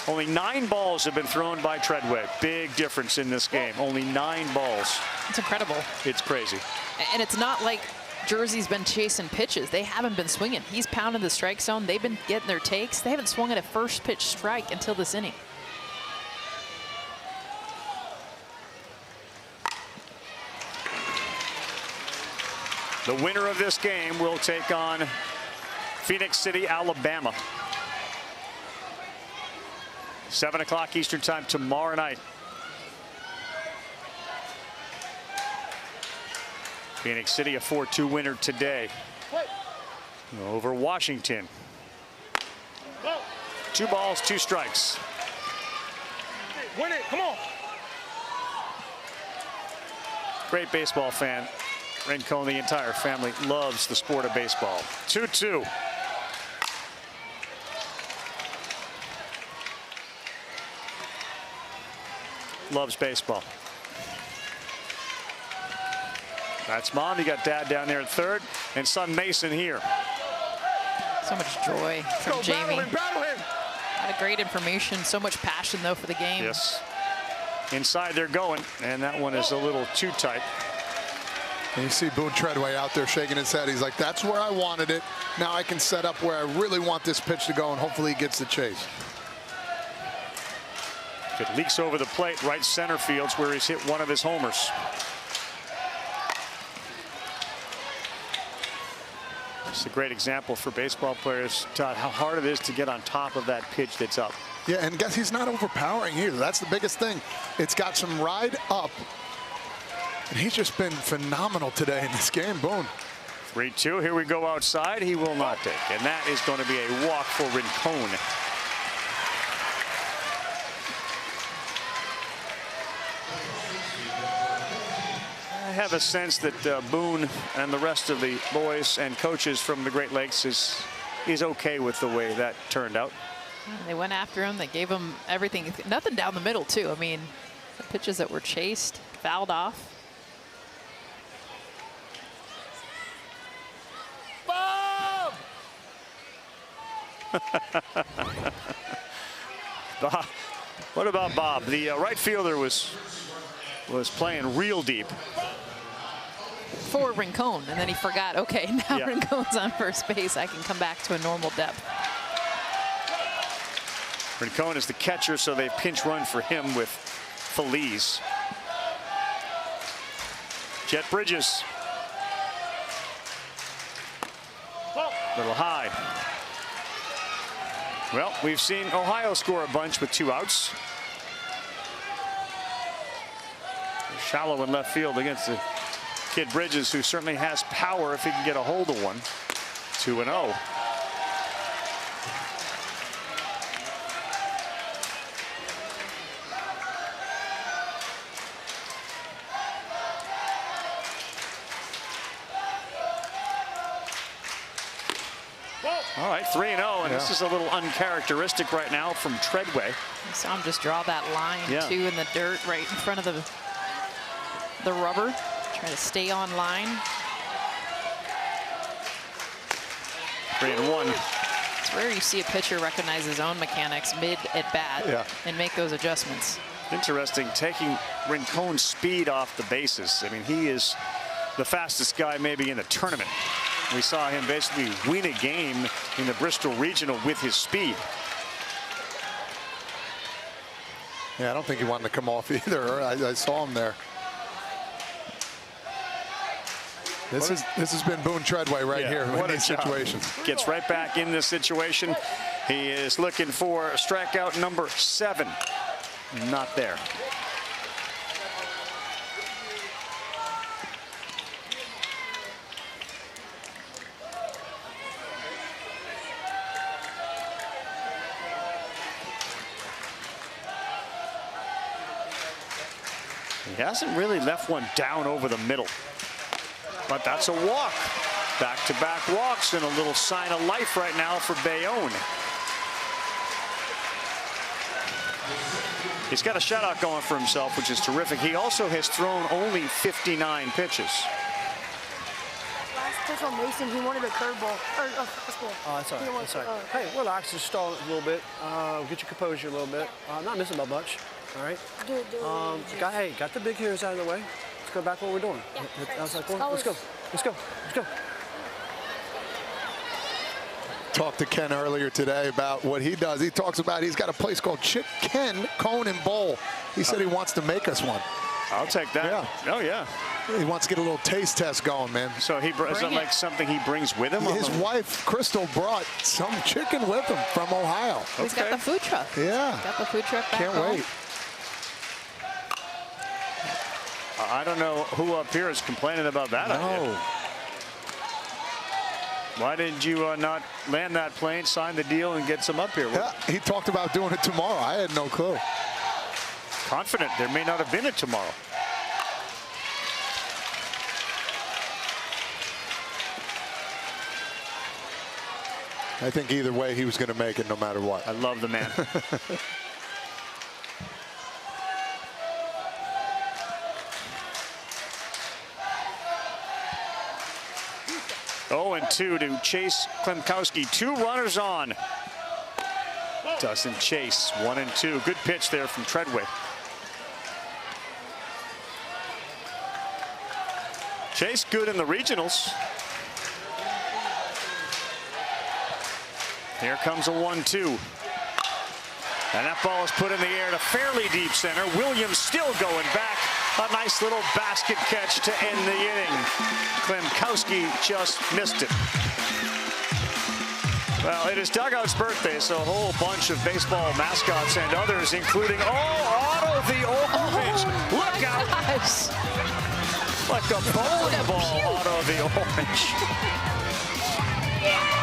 Only 9 balls have been thrown by Treadway. Big difference in this game. Only 9 balls. It's incredible. It's crazy. And it's not like Jersey's been chasing pitches. They haven't been swinging. He's pounding the strike zone. They've been getting their takes. They haven't swung at a first pitch strike until this inning. The winner of this game will take on Phoenix City, Alabama. 7 o'clock Eastern time tomorrow night. Phoenix City, a 4-2 winner today over Washington. 2 balls, 2 strikes. Win it, come on. Great baseball fan. Rincon, the entire family, loves the sport of baseball. 2-2. Loves baseball. That's Mom. You got Dad down there at third, and son Mason here. So much joy from Jamie. Battle him. A lot of great information. So much passion, though, for the game. Yes. Inside they're going, and that one is a little too tight. And you see Boone Treadway out there shaking his head. He's like, that's where I wanted it. Now I can set up where I really want this pitch to go, and hopefully he gets the chase. If it leaks over the plate, right center field's where he's hit one of his homers. It's a great example for baseball players, Todd, how hard it is to get on top of that pitch that's up. Yeah, and guess he's not overpowering either. That's the biggest thing. It's got some ride up. And he's just been phenomenal today in this game. Boone. 3-2. Here we go outside. He will not take. And that is going to be a walk for Rincon. I have a sense that Boone and the rest of the boys and coaches from the Great Lakes is okay with the way that turned out. They went after him. They gave him everything. Nothing down the middle, too. I mean, the pitches that were chased, fouled off. Bob. What about Bob? The right fielder was playing real deep. For Rincon, and then he forgot, okay, now Yeah. Rincon's on first base. I can come back to a normal depth. Rincon is the catcher, so they pinch run for him with Feliz. Jet Bridges. Little high. Well, we've seen Ohio score a bunch with 2 outs. Shallow in left field against the kid Bridges, who certainly has power if he can get a hold of one. 2-0. All right, 3-0, and this is a little uncharacteristic right now from Treadway. I saw him just draw that line, Yeah. too, in the dirt right in front of the rubber. Try to stay on line. 3-1. It's It's rare you see a pitcher recognize his own mechanics mid at bat and make those adjustments. Interesting, taking Rincon's speed off the bases. I mean, he is the fastest guy maybe in the tournament. We saw him basically win a game in the Bristol Regional with his speed. Yeah, I don't think he wanted to come off either. I saw him there. This has been Boone Treadway right here in these situations. Gets right back in this situation. He is looking for strikeout number 7. Not there. He hasn't really left one down over the middle. But that's a walk. Back-to-back walks and a little sign of life right now for Bayonne. He's got a shutout going for himself, which is terrific. He also has thrown only 59 pitches. Last pitch on Mason, he wanted a curveball or a fastball. Oh, that's all right. That's all right. Hey, relax, just stall it a little bit. Get your composure a little bit. Not missing by much. All right. Got the big hitters out of the way. Let's go back to what we're doing. Yeah, Let's go. Let's go. Talked to Ken earlier today about what he does. He talks about he's got a place called Chip Ken Cone and Bowl. He said he wants to make us one. I'll take that. Yeah. Oh, yeah. He wants to get a little taste test going, man. So is that like something he brings with him? His wife, Crystal, brought some chicken with him from Ohio. He's got the food truck. Yeah. Got the food truck back Can't home. wait. I don't know who up here is complaining about that idea. Why didn't you not land that plane, sign the deal, and get some up here? Yeah, he talked about doing it tomorrow. I had no clue. Confident there may not have been a tomorrow. I think either way he was going to make it no matter what. I love the man. 0-2 to Chase Klimkowski. 2 runners on. Dustin Chase, 1-2. Good pitch there from Treadway. Chase good in the regionals. Here comes a 1-2. And that ball is put in the air to fairly deep center. Williams still going back. A nice little basket catch to end the inning. Klimkowski just missed it. Well, it is Dugout's birthday, so a whole bunch of baseball mascots and others, including, Otto the Orange. Look out. Gosh. Like a bowling ball, Otto the Orange. Yeah.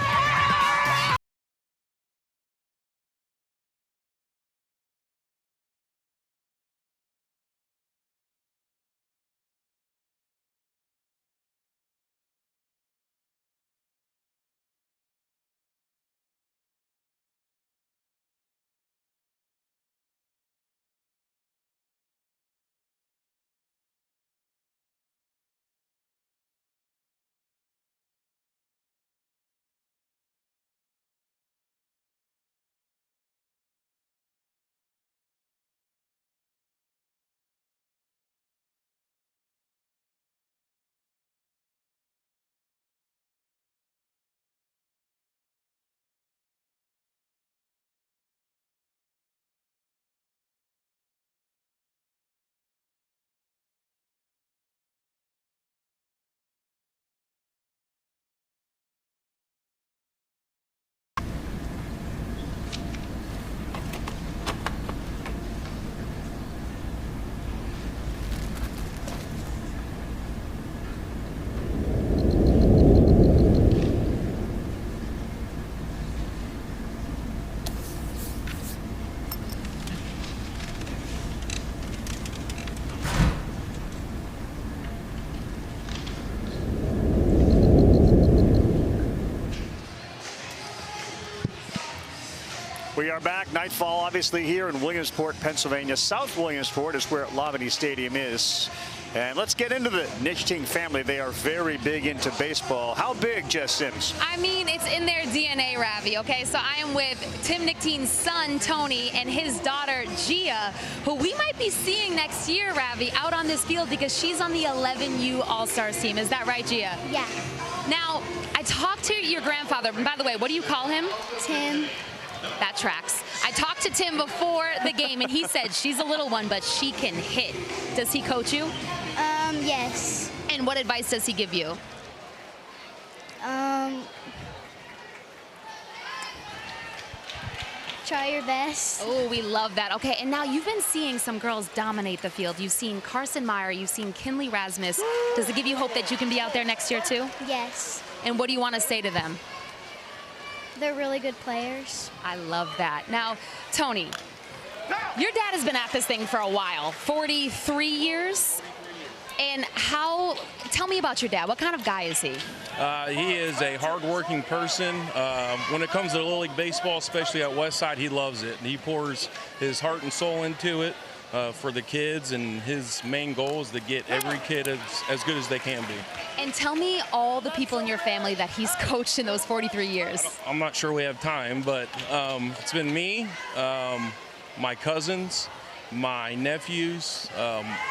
We are back. Nightfall, obviously, here in Williamsport, Pennsylvania. South Williamsport is where Labadie Stadium is. And let's get into the Nitschting family. They are very big into baseball. How big, Jess Sims? I mean, it's in their DNA, Ravi, okay? So I am with Tim Nichtein's son, Tony, and his daughter, Gia, who we might be seeing next year, Ravi, out on this field because she's on the 11U All-Stars team. Is that right, Gia? Yeah. Now, I talked to your grandfather. And by the way, what do you call him? Tim. That tracks. I talked to Tim before the game, and he said she's a little one, but she can hit. Does he coach you? Yes. And what advice does he give you? Try your best. Oh, we love that. Okay, and now you've been seeing some girls dominate the field. You've seen Carson Meyer, you've seen Kinley Rasmus. Does it give you hope that you can be out there next year too? Yes. And what do you want to say to them? They're really good players. I love that. Now, Tony, your dad has been at this thing for a while, 43 years. And tell me about your dad. What kind of guy is he? He is a hardworking person. When it comes to Little League baseball, especially at Westside, he loves it. And he pours his heart and soul into it for the kids. And his main goal is to get every kid as good as they can be. And tell me all the people in your family that he's coached in those 43 years. I'm not sure we have time, but it's been me, my cousins, my nephews,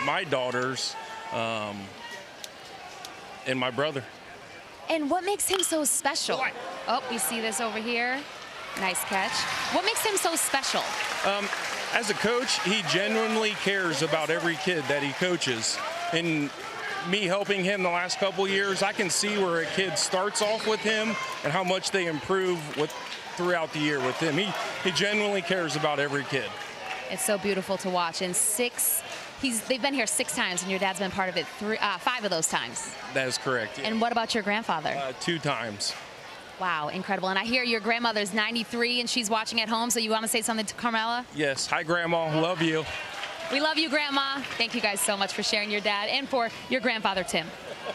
my daughters, and my brother. And what makes him so special? Oh, we see this over here. Nice catch. What makes him so special? As a coach, he genuinely cares about every kid that he coaches. And me helping him the last couple years, I can see where a kid starts off with him and how much they improve throughout the year with him. He genuinely cares about every kid. It's so beautiful to watch. And they've been here 6 times, and your dad's been part of it 5 of those times. That is correct. And what about your grandfather? 2 times. Wow, incredible. And I hear your grandmother's 93, and she's watching at home, so you want to say something to Carmela? Yes. Hi, Grandma. Love you. We love you, Grandma. Thank you guys so much for sharing your dad and for your grandfather, Tim.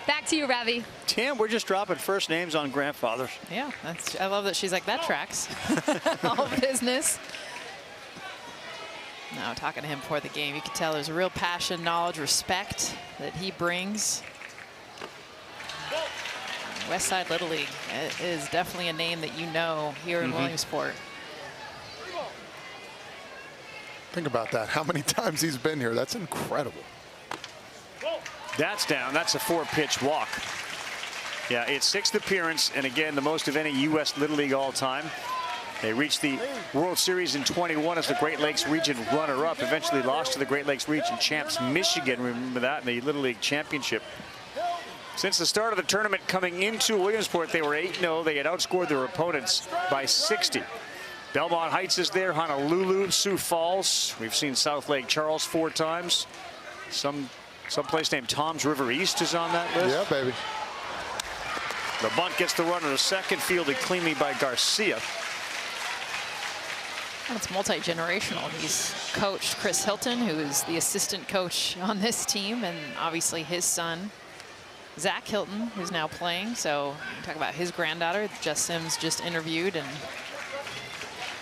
Back to you, Ravi. Tim, we're just dropping first names on grandfathers. Yeah, I love that she's like, that tracks. All business. Now, talking to him before the game, you can tell there's a real passion, knowledge, respect that he brings. Westside Little League is definitely a name that you know here in Williamsport. Think about that. How many times he's been here. That's incredible. That's down. That's a 4-pitch walk. Yeah, it's 6th appearance, and again, the most of any U.S. Little League all time. They reached the World Series in 21 as the Great Lakes Region runner-up. Eventually lost to the Great Lakes Region champs Michigan. Remember that in the Little League Championship. Since the start of the tournament coming into Williamsport, they were 8-0. They had outscored their opponents by 60. Belmont Heights is there, Honolulu, Sioux Falls. We've seen South Lake Charles 4 times. Some place named Tom's River East is on that list. Yeah, baby. The bunt gets the runner to second, fielded cleanly by Garcia. Well, it's multi-generational. He's coached Chris Hilton, who is the assistant coach on this team, and obviously his son, Zach Hilton, who's now playing. So talk about his granddaughter, Jess Sims just interviewed, and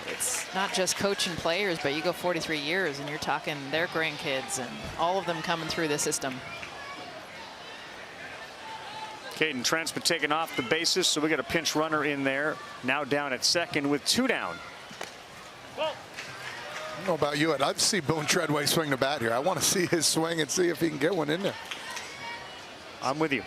it's not just coaching players, but you go 43 years and you're talking their grandkids and all of them coming through the system. Caden Trent's been taken off the bases, so we got a pinch runner in there. Now down at second with 2 down. I don't know about you, I'd like to see Boone Treadway swing the bat here. I want to see his swing and see if he can get one in there. I'm with you.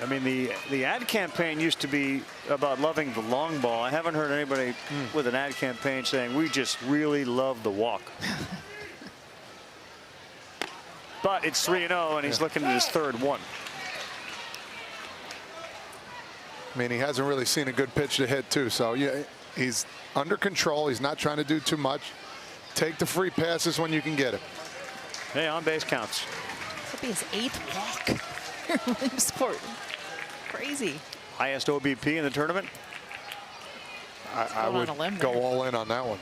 I mean, the ad campaign used to be about loving the long ball. I haven't heard anybody with an ad campaign saying, we just really love the walk. But it's 3-0, and he's looking at his 3rd one. I mean, he hasn't really seen a good pitch to hit, too. So, yeah, he's under control. He's not trying to do too much. Take the free passes when you can get it. Hey, on base counts. This will be his 8th walk in Williamsport. Crazy. Highest OBP in the tournament? I would go all in on that one.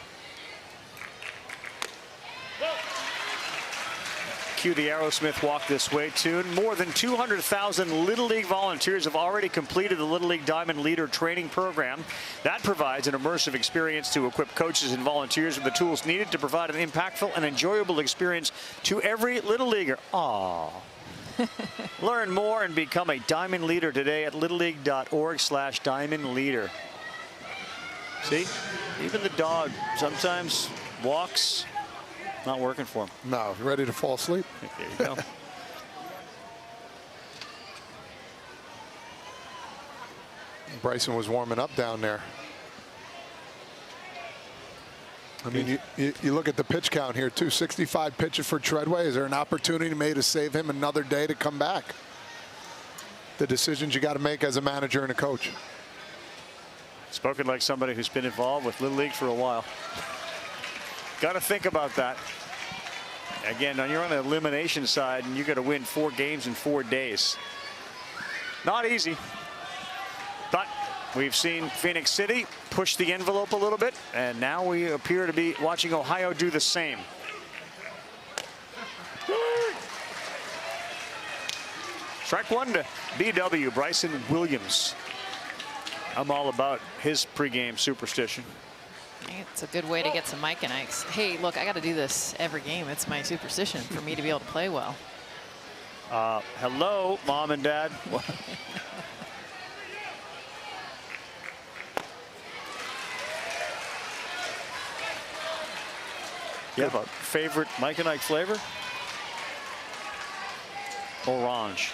cue the Aerosmith Walk This Way tune. More than 200,000 Little League volunteers have already completed the Little League Diamond Leader training program. That provides an immersive experience to equip coaches and volunteers with the tools needed to provide an impactful and enjoyable experience to every Little Leaguer. Aww. Learn more and become a Diamond Leader today at littleleague.org/diamondleader. See, even the dog sometimes walks not working for him. No, ready to fall asleep. There you go. Bryson was warming up down there. I mean, you look at the pitch count here, too. 65 pitches for Treadway. Is there an opportunity maybe to save him another day to come back? The decisions you got to make as a manager and a coach. Spoken like somebody who's been involved with Little League for a while. Got to think about that. Again, you're on the elimination side, and you got to win 4 games in 4 days. Not easy. But we've seen Phoenix City push the envelope a little bit, and now we appear to be watching Ohio do the same. Strike one to BW, Bryson Williams. I'm all about his pregame superstition. It's a good way to get some Mike and Ike's. Hey, look, I got to do this every game. It's my superstition for me to be able to play well. Hello, Mom and Dad. You have a favorite Mike and Ike flavor? Orange.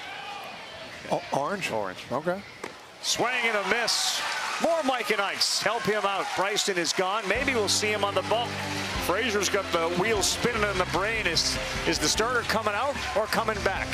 Oh, orange? Orange. Okay. Swing and a miss. More Mike and Ike's. Help him out. Bryson is gone. Maybe we'll see him on the bump. Frazier's got the wheels spinning in the brain. Is the starter coming out or coming back?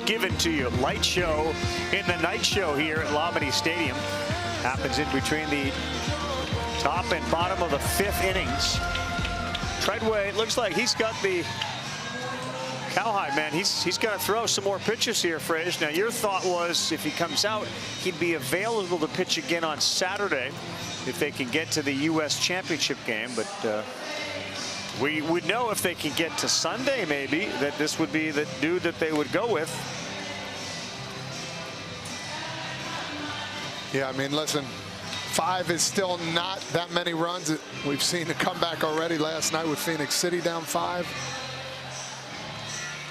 Given to you. Light show in the night show here at Labadie Stadium. Happens in between the top and bottom of the 5th innings. Treadway looks like he's got the cowhide, man. He's going to throw some more pitches here, Fraze. Now, your thought was if he comes out, he'd be available to pitch again on Saturday if they can get to the U.S. Championship game. But we would know if they can get to Sunday, maybe, that this would be the dude that they would go with. Yeah, I mean, listen, 5 is still not that many runs. We've seen a comeback already last night with Phoenix City down 5.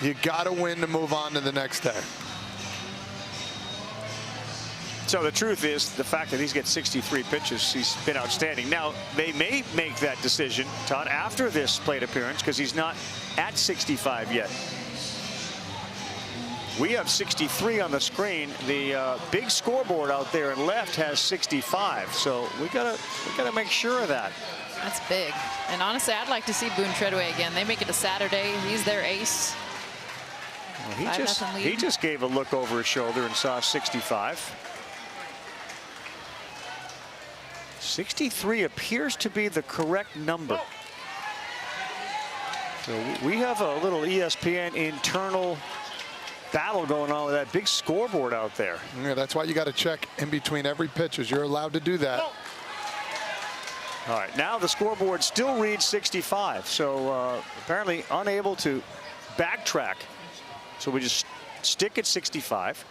You got to win to move on to the next day. So the truth is, the fact that he's got 63 pitches, he's been outstanding. Now, they may make that decision, Todd, after this plate appearance, because he's not at 65 yet. We have 63 on the screen. The big scoreboard out there in left has 65. So we gotta make sure of that. That's big. And honestly, I'd like to see Boone Treadway again. They make it a Saturday. He's their ace. Well, he just gave a look over his shoulder and saw 65. 63 appears to be the correct number. So we have a little ESPN internal battle going on with that big scoreboard out there. Yeah, that's why you got to check in between every pitch, as you're allowed to do that. All right, now the scoreboard still reads 65. So apparently unable to backtrack. So we just stick at 65.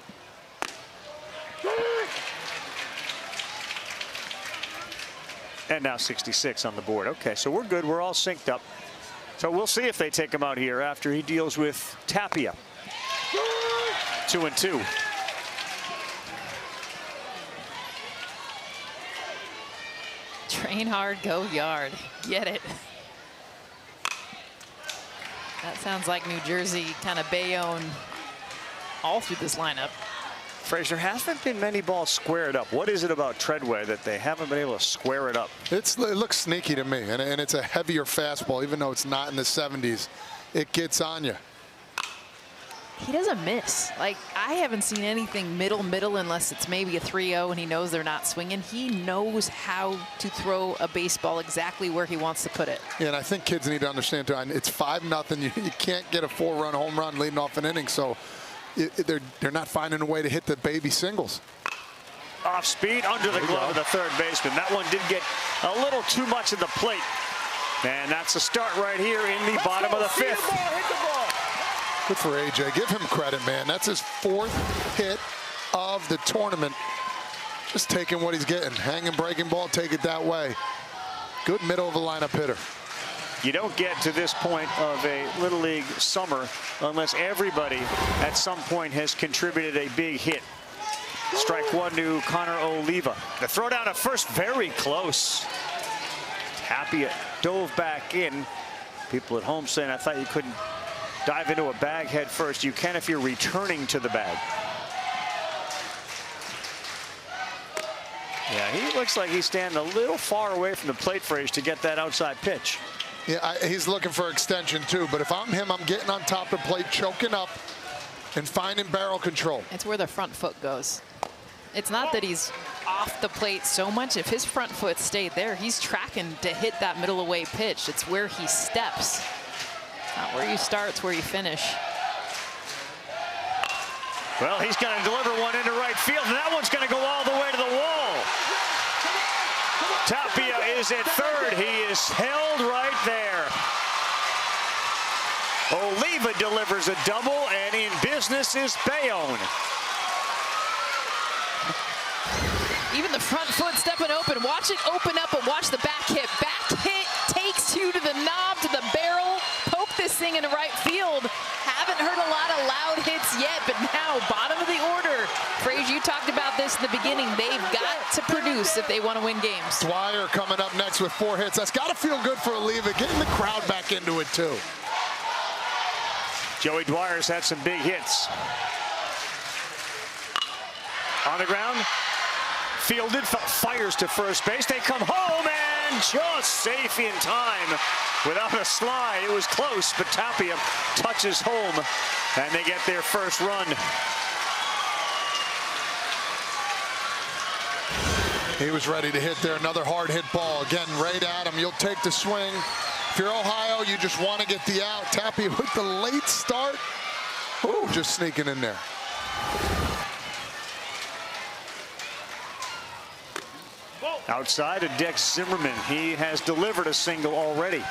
And now 66 on the board. Okay, so we're good. We're all synced up. So we'll see if they take him out here after he deals with Tapia. 2-2. Train hard, go yard. Get it. That sounds like New Jersey, kind of Bayonne all through this lineup. Frazier, hasn't been many balls squared up. What is it about Treadway that they haven't been able to square it up? It looks sneaky to me, and it's a heavier fastball, even though it's not in the 70s. It gets on you. He doesn't miss. Like, I haven't seen anything middle unless it's maybe a 3-0 and he knows they're not swinging. He knows how to throw a baseball exactly where he wants to put it. Yeah, and I think kids need to understand, too, it's 5-0. You can't get a 4-run home run leading off an inning, so they're not finding a way to hit the baby singles. Off speed, under the glove of the third baseman. That one did get a little too much of the plate. And that's a start right here in the bottom of the fifth. Good for AJ. Give him credit, man. That's his 4th hit of the tournament. Just taking what he's getting. Hanging breaking ball, take it that way. Good middle of the lineup hitter. You don't get to this point of a Little League summer unless everybody at some point has contributed a big hit. Strike one to Connor Oliva. The throw down at first, very close. Tapia dove back in. People at home saying, I thought you couldn't dive into a bag head first. You can if you're returning to the bag. Yeah, he looks like he's standing a little far away from the plate, Frazier, to get that outside pitch. Yeah, he's looking for extension too, but if I'm him, I'm getting on top of the plate, choking up, and finding barrel control. It's where the front foot goes. It's not that he's off the plate so much. If his front foot stayed there, he's tracking to hit that middle away pitch. It's where he steps. It's not where you start, it's where you finish. Well, he's going to deliver one into right field, and that one's going to go all the way to the wall. Tapia is at third. He is held right there. Oliva delivers a double, and in business is Bayonne. Even the front foot stepping open. Watch it open up, but watch the back hit. Back hit takes you to the knob, to the barrel. Poke this thing into right field. Haven't heard a lot of loud hits yet, but now bottom of the order. Frazier, you talked about this in the beginning. They've got to produce if they want to win games. Dwyer coming up next with 4 hits. That's got to feel good for Oliva, getting the crowd back into it too. Joey Dwyer's had some big hits. On the ground, fielded, fires to first base. They come home and just safe in time without a slide. It was close, but Tapia touches home, and they get their first run. He was ready to hit there. Another hard hit ball. Again, right at him. You'll take the swing. If you're Ohio, you just want to get the out. Tapia with the late start. Ooh, just sneaking in there. Outside of Dex Zimmerman, he has delivered a single already.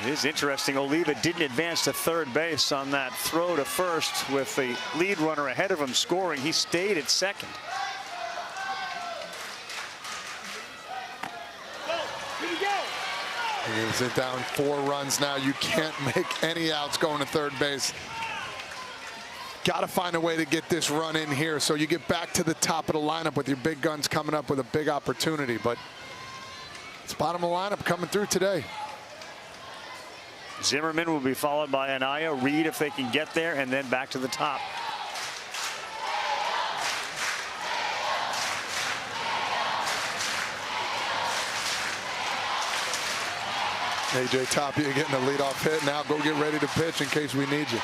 It is interesting, Oliva didn't advance to third base on that throw to first with the lead runner ahead of him scoring. He stayed at second. He's down 4 runs now. You can't make any outs going to third base. got to find a way to get this run in here so you get back to the top of the lineup with your big guns coming up with a big opportunity. But it's bottom of the lineup coming through today. Zimmerman will be followed by Anaya, Reed if they can get there, and then back to the top. AJ Tapia getting a leadoff hit. Now go get ready to pitch in case we need you.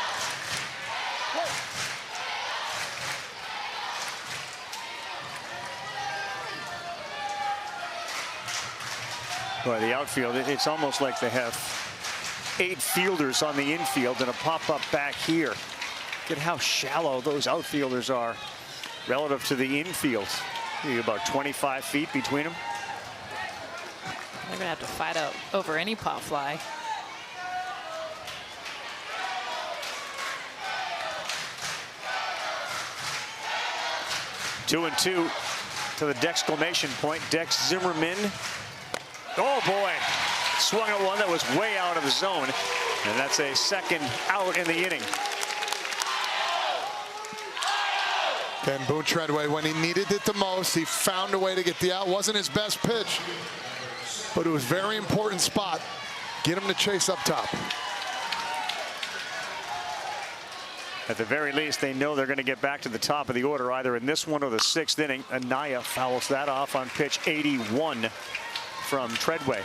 Boy, the outfield, it's almost like they have 8 fielders on the infield and a pop-up back here. Look at how shallow those outfielders are relative to the infield. About 25 feet between them. They're going to have to fight out over any pop fly. Two and two to the Dexclamation point. Dex Zimmerman. Oh boy, swung at one that was way out of the zone. And that's a second out in the inning. And Boone Treadway, when he needed it the most, he found a way to get the out. Wasn't his best pitch, but it was a very important spot. Get him to chase up top. At the very least, they know they're going to get back to the top of the order either in this one or the 6th inning. Anaya fouls that off on pitch 81 from Treadway.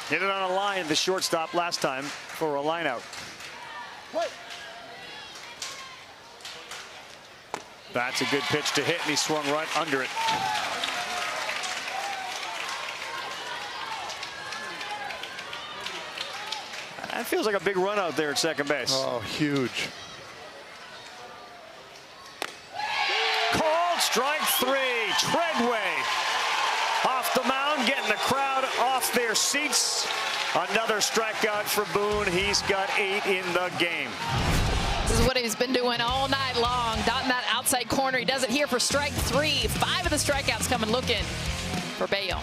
Hit it on a line, the shortstop last time for a line out. That's a good pitch to hit, and he swung right under it. That feels like a big run out there at second base. Oh, huge. Called strike 3. Treadway off the mound, getting the crowd off their seats. Another strikeout for Boone. He's got 8 in the game. This is what he's been doing all night long, dotting that outside corner. He does it here for strike 3. 5 of the strikeouts coming looking for Bello.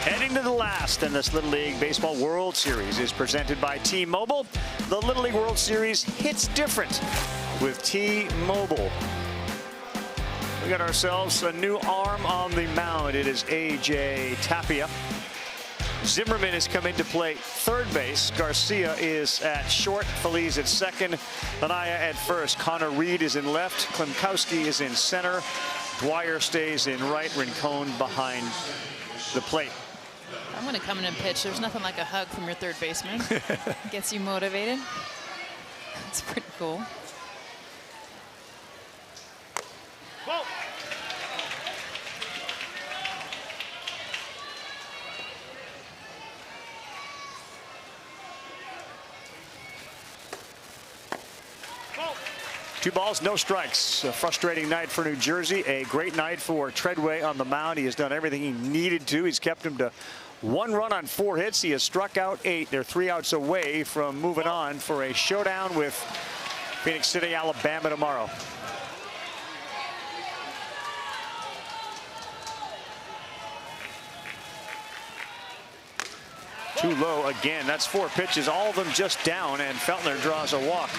Heading to the last in this Little League Baseball World Series is presented by T-Mobile. The Little League World Series hits different with T-Mobile. We got ourselves a new arm on the mound. It is AJ Tapia. Zimmerman has come in to play third base. Garcia is at short. Feliz at second. Anaya at first. Connor Reed is in left. Klimkowski is in center. Dwyer stays in right. Rincon behind the plate. I'm going to come in and pitch. There's nothing like a hug from your third baseman. Gets you motivated. It's pretty cool. 2 balls, no strikes. A frustrating night for New Jersey. A great night for Treadway on the mound. He has done everything he needed to. He's kept him to 1 run on 4 hits. He has struck out 8. They're 3 outs away from moving on for a showdown with Phoenix City, Alabama tomorrow. Too low again. That's 4 pitches, all of them just down, and Feltner draws a walk.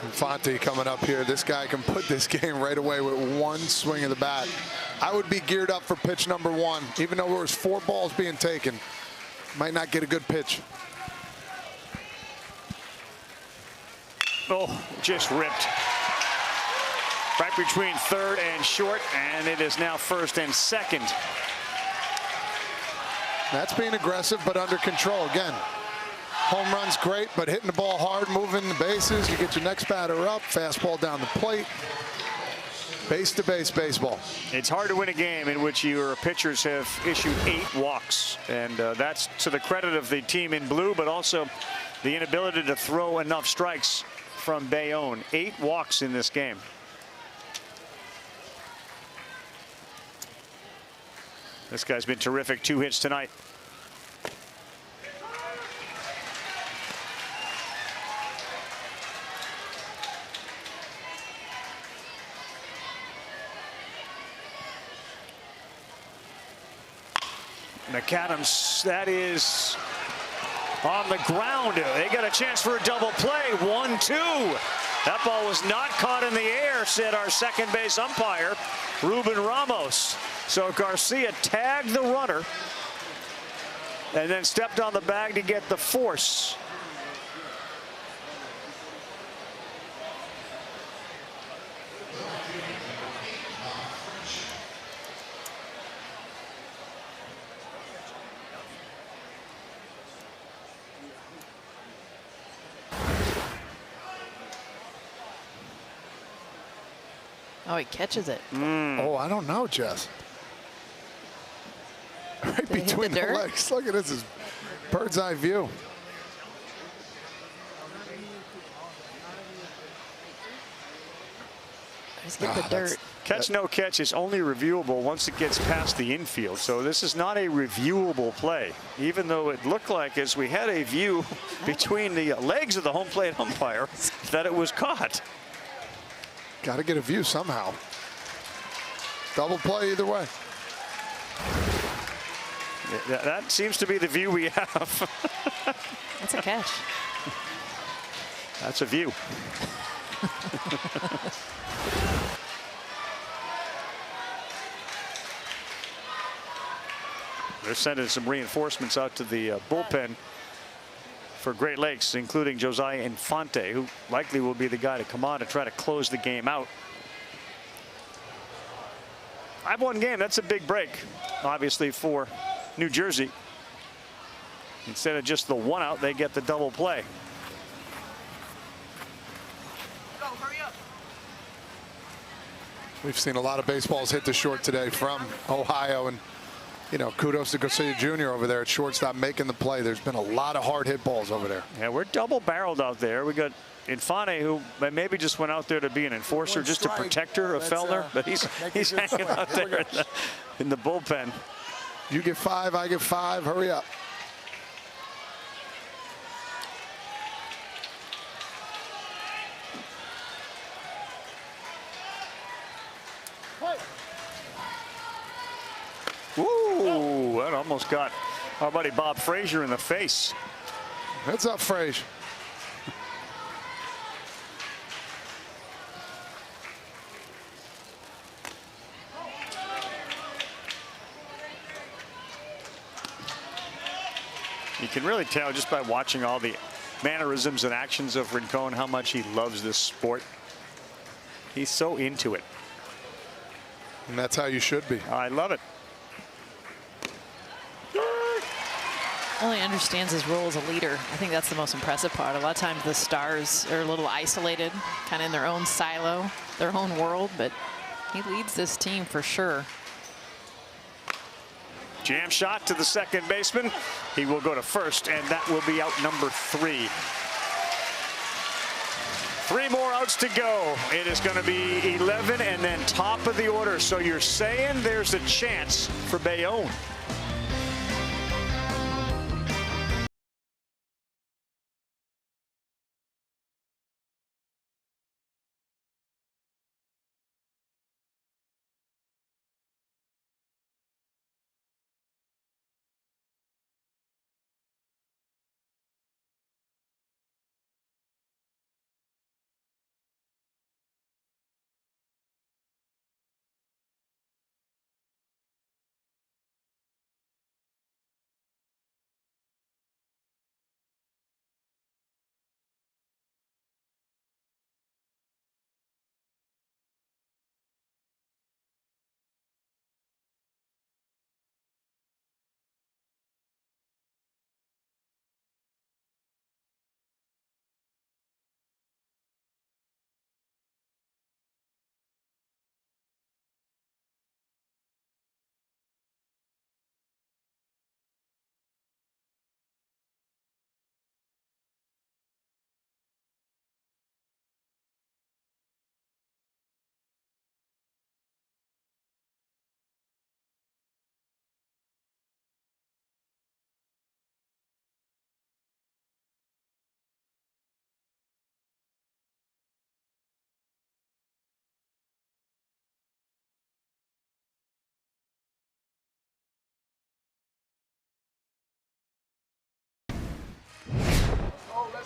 Infante coming up here. This guy can put this game right away with 1 swing of the bat. I would be geared up for pitch number 1, even though there was 4 balls being taken. Might not get a good pitch. Oh, just ripped. Right between third and short, and it is now first and second. That's being aggressive, but under control. Again, home run's great, but hitting the ball hard, moving the bases, you get your next batter up, fastball down the plate. Base-to-base baseball. It's hard to win a game in which your pitchers have issued 8 walks, and that's to the credit of the team in blue, but also the inability to throw enough strikes from Bayonne. 8 walks in this game. This guy's been terrific. 2 hits tonight. McAdams, that is on the ground. They got a chance for a double play. 1-2. That ball was not caught in the air, said our second base umpire, Ruben Ramos. So Garcia tagged the runner and then stepped on the bag to get the force. Oh, he catches it. Oh, I don't know, Jess. Right between the legs. Look at this. Is bird's eye view. He's getting the dirt. Catch no catch is only reviewable once it gets past the infield. So this is not a reviewable play, even though it looked like, as we had a view between the legs of the home plate umpire, that it was caught. Got to get a view somehow. Double play either way. That seems to be the view we have. That's a catch. That's a view. They're sending some reinforcements out to the bullpen for Great Lakes, including Josiah Infante, who likely will be the guy to come on to try to close the game out. 5-1 game. That's a big break, obviously, for New Jersey. Instead of just the 1 out, they get the double play. We've seen a lot of baseballs hit to short today from Ohio, and you know, kudos to Garcia Jr. over there at shortstop making the play. There's been a lot of hard hit balls over there. Yeah, we're double barreled out there. We got Infante, who maybe just went out there to be an enforcer, just a protector of Feltner, but he's hanging out there in the bullpen. You get 5, I get 5. Hurry up. Ooh, that almost got our buddy Bob Frazier in the face. Heads up, Frazier. You can really tell just by watching all the mannerisms and actions of Rincon how much he loves this sport. He's so into it. And that's how you should be. I love it. Only understands his role as a leader. I think that's the most impressive part. A lot of times the stars are a little isolated, kind of in their own silo, their own world, but He leads this team for sure. Jam shot to the second baseman. He will go to first, and that will be out number 3. 3 more outs to go. It is going to be 11 and then top of the order. So you're saying there's a chance for Bayonne.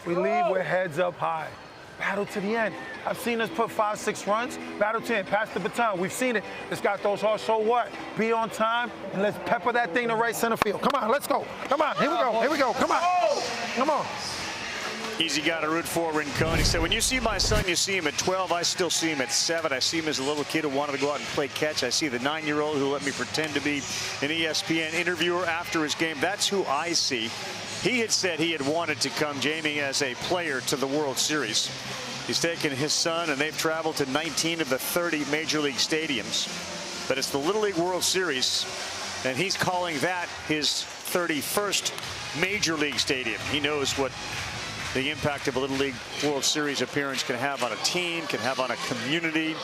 We leave with heads up high. Battle to the end. I've seen us put 5, 6 runs. Battle to the end. Pass the baton. We've seen it. This guy throws hard. So what? Be on time and let's pepper that thing to right center field. Come on, let's go. Come on. Here we go. Here we go. Come on. Come on. Easy guy to root for, Rincon. He said, when you see my son, you see him at 12. I still see him at 7. I see him as a little kid who wanted to go out and play catch. I see the 9-year-old who let me pretend to be an ESPN interviewer after his game. That's who I see. He had said he had wanted to come, Jamie, as a player to the World Series. He's taken his son, and they've traveled to 19 of the 30 Major League stadiums. But it's the Little League World Series, and he's calling that his 31st Major League stadium. He knows what the impact of a Little League World Series appearance can have on a team, can have on a community,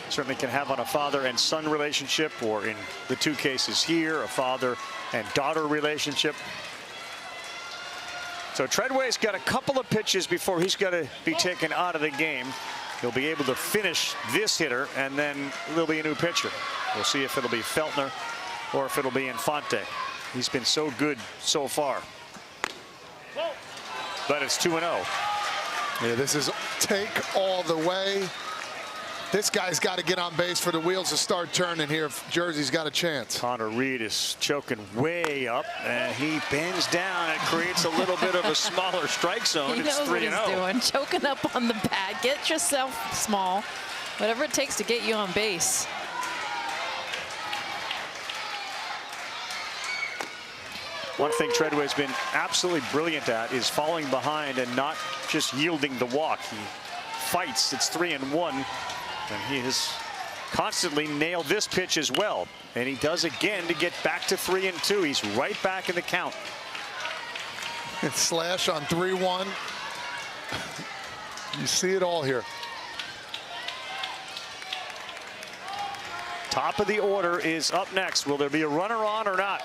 certainly can have on a father and son relationship, or in the 2 cases here, a father and daughter relationship. So Treadway's got a couple of pitches before he's got to be taken out of the game. He'll be able to finish this hitter, and then there'll be a new pitcher. We'll see if it'll be Feltner or if it'll be Infante. He's been so good so far. But it's 2-0. Yeah, this is take all the way. This guy's got to get on base for the wheels to start turning here if Jersey's got a chance. Connor Reed is choking way up, and he bends down and creates a little bit of a smaller strike zone. He It's knows what 3-0. he's doing. Choking up on the bat. Get yourself small. Whatever it takes to get you on base. One thing Treadway's been absolutely brilliant at is falling behind and not just yielding the walk. He fights. It's 3-1. And he has constantly nailed this pitch as well. And he does again to get back to 3-2. He's right back in the count. Slash on 3-1. You see it all here. Top of the order is up next. Will there be a runner on or not?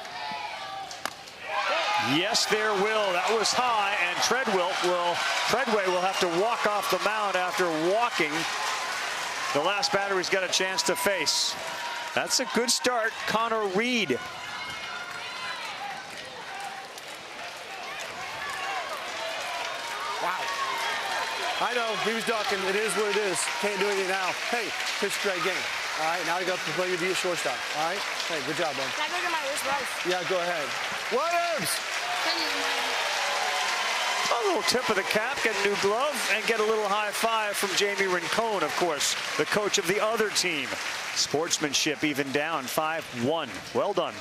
Yes, there will. That was high, and Treadway will have to walk off the mound after walking the last batter he's got a chance to face. That's a good start, Connor Reed. Wow. I know, he was ducking. It is what it is. Can't do anything now. Hey, pitch straight game. All right, now you got to play your D at shortstop. All right? Hey, good job, bud. Can I go get my wristband? Yeah, go ahead. Williams! A little tip of the cap, get a new glove, and get a little high five from Jamie Rincon, of course, the coach of the other team. Sportsmanship even down 5-1. Well done.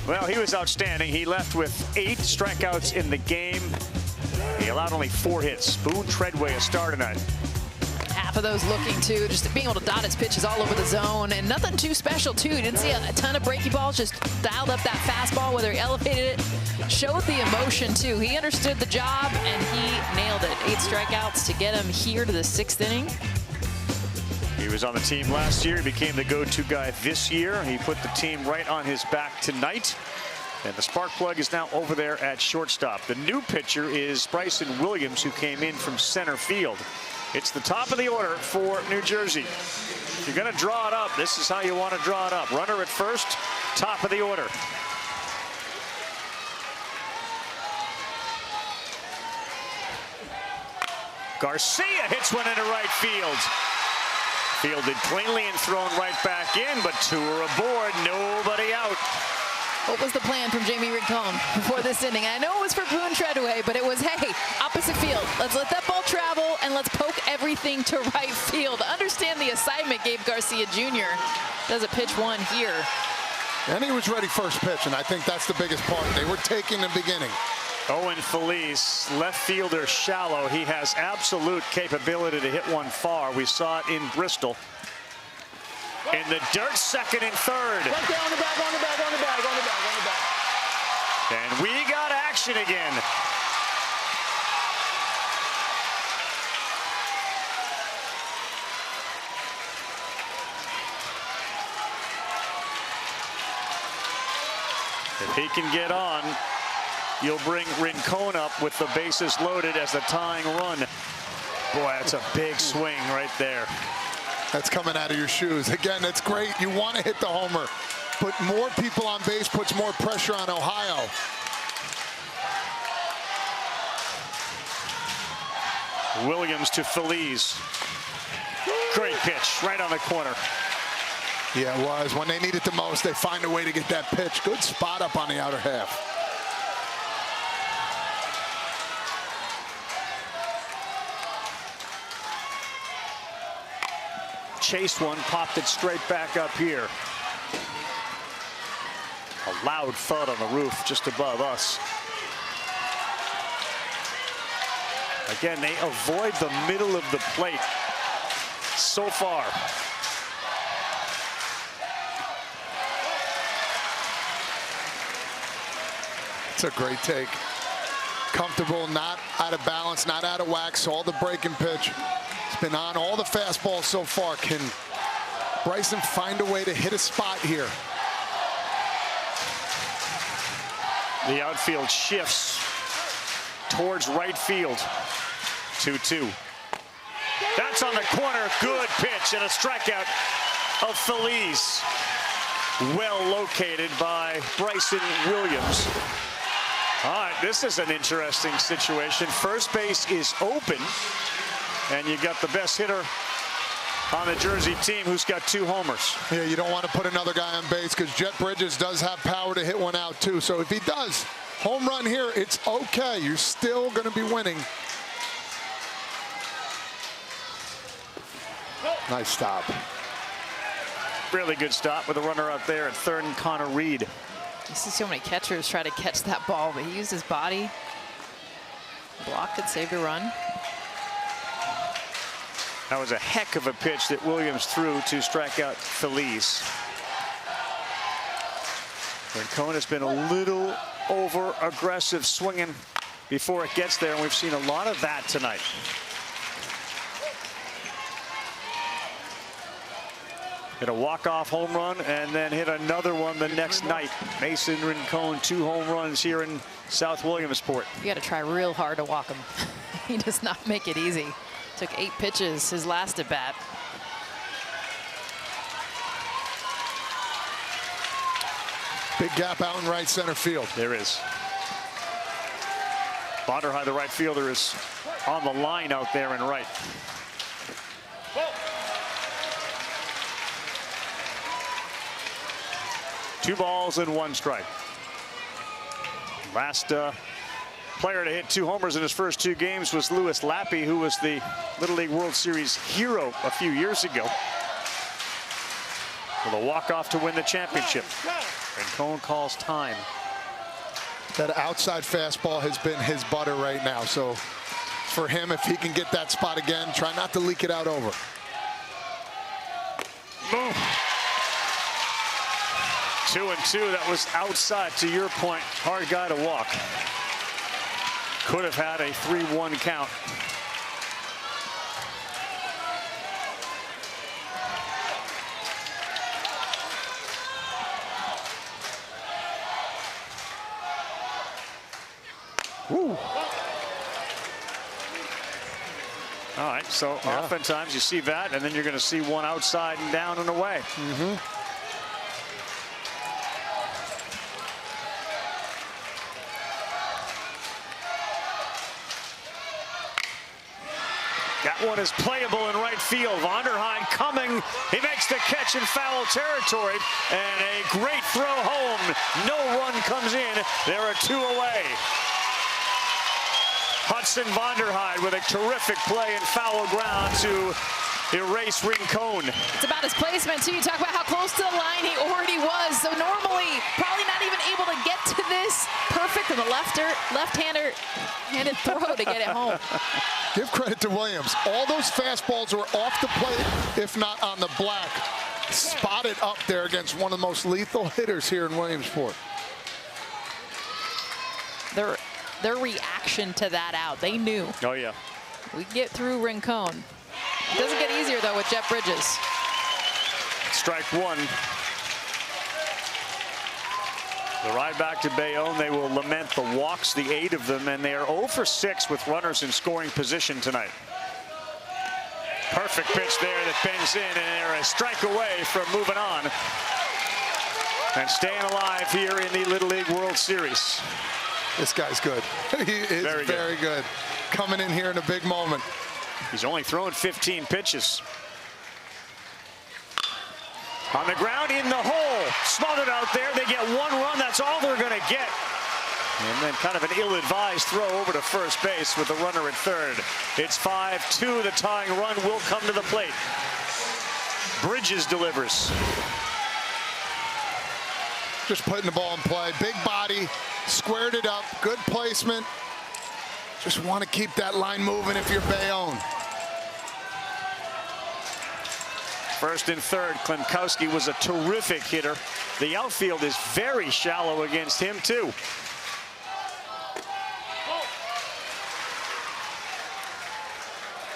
Well, he was outstanding. He left with 8 strikeouts in the game. He allowed only 4 hits. Boone Treadway a star tonight. Half of those looking to just being able to dot his pitches all over the zone, and nothing too special too. You didn't see a ton of breaky balls, just dialed up that fastball, whether he elevated it, showed the emotion too. He understood the job and he nailed it. 8 strikeouts to get him here to the 6th inning. He was on the team last year. He became the go-to guy this year. He put the team right on his back tonight. And the spark plug is now over there at shortstop. The new pitcher is Bryson Williams, who came in from center field. It's the top of the order for New Jersey. If you're going to draw it up, this is how you want to draw it up. Runner at first, top of the order. Garcia hits one into right field. Fielded cleanly and thrown right back in, but 2 are aboard, nobody out. What was the plan from Jamie Rincon before this inning? I know it was for Boone Treadway, but it was, hey, opposite field. Let's let that ball travel, and let's poke everything to right field. Understand the assignment Gabe Garcia Jr. does a pitch 1 here. And he was ready first pitch, and I think that's the biggest part. They were taking the beginning. Owen Feliz, left fielder shallow. He has absolute capability to hit one far. We saw it in Bristol. In the dirt, 2nd and 3rd. Right there on the bag, on the bag, on the bag, on the bag, on the bag. And we got action again. If he can get on, you'll bring Rincon up with the bases loaded as the tying run. Boy, that's a big swing right there. That's coming out of your shoes. Again, that's great. You want to hit the homer. Put more people on base, puts more pressure on Ohio. Williams to Feliz. Great pitch, right on the corner. Yeah, it was. When they need it the most, they find a way to get that pitch. Good spot up on the outer half. Chased one, popped it straight back up here. A loud thud on the roof just above us. Again, they avoid the middle of the plate so far. It's a great take. Comfortable, not out of balance, not out of whack. Saw the breaking pitch. It's been on all the fastballs so far. Can Bryson find a way to hit a spot here? The outfield shifts towards right field. 2-2. That's on the corner. Good pitch and a strikeout of Feliz. Well located by Bryson Williams. All right, this is an interesting situation. First base is open, and you got the best hitter on the Jersey team who's got 2 homers. Yeah, you don't want to put another guy on base because Jet Bridges does have power to hit one out too. So if he does home run here, it's okay. You're still going to be winning. Nice stop. Really good stop with a runner out there at 3rd and Connor Reed. You see so many catchers try to catch that ball, but he used his body, blocked it, saved a run. That was a heck of a pitch that Williams threw to strike out Feliz. Rincon has been a little over-aggressive swinging before it gets there, and we've seen a lot of that tonight. Hit a walk-off home run and then hit another one the next night. Mason Rincon, 2 home runs here in South Williamsport. You got to try real hard to walk him. He does not make it easy. Took 8 pitches his last at bat. Big gap out in right center field. There is. Bonderhigh, the right fielder, is on the line out there in right. 2 balls and 1 strike. Last player to hit 2 homers in his first 2 games was Louis Lappy, who was the Little League World Series hero a few years ago. with a walk-off to win the championship. Rincon calls time. That outside fastball has been his butter right now. So for him, if he can get that spot again, try not to leak it out over. Boom. 2-2. That was outside, to your point. Hard guy to walk. Could have had a 3-1 count. Woo. All right, so oftentimes you see that, and then you're going to see one outside and down and away. That one is playable in right field. Vonderheide coming. He makes the catch in foul territory. And a great throw home. No run comes in. There are 2 away. Hudson Vonderheide with a terrific play in foul ground to erase Rincon. It's about his placement, too. You talk about how close to the line he already was. So normally, probably not even able to get to this perfect with a left-handed throw to get it home. Give credit to Williams. All those fastballs were off the plate, if not on the black. Spotted up there against one of the most lethal hitters here in Williamsport. Their reaction to that out, they knew. Oh, yeah. We get through Rincon. It doesn't get easier, though, with Jeff Bridges. Strike 1. The ride back to Bayonne, they will lament the walks, the 8 of them, and they are 0 for 6 with runners in scoring position tonight. Perfect pitch there that bends in, and they're a strike away from moving on and staying alive here in the Little League World Series. This guy's good. He is very good. Coming in here in a big moment. He's only thrown 15 pitches. On the ground, in the hole. Smothered out there. They get 1 run. That's all they're going to get. And then kind of an ill-advised throw over to first base with the runner at third. It's 5-2. The tying run will come to the plate. Bridges delivers. Just putting the ball in play. Big body. Squared it up. Good placement. Just want to keep that line moving if you're Bayonne. First and third, Klimkowski was a terrific hitter. The outfield is very shallow against him, too.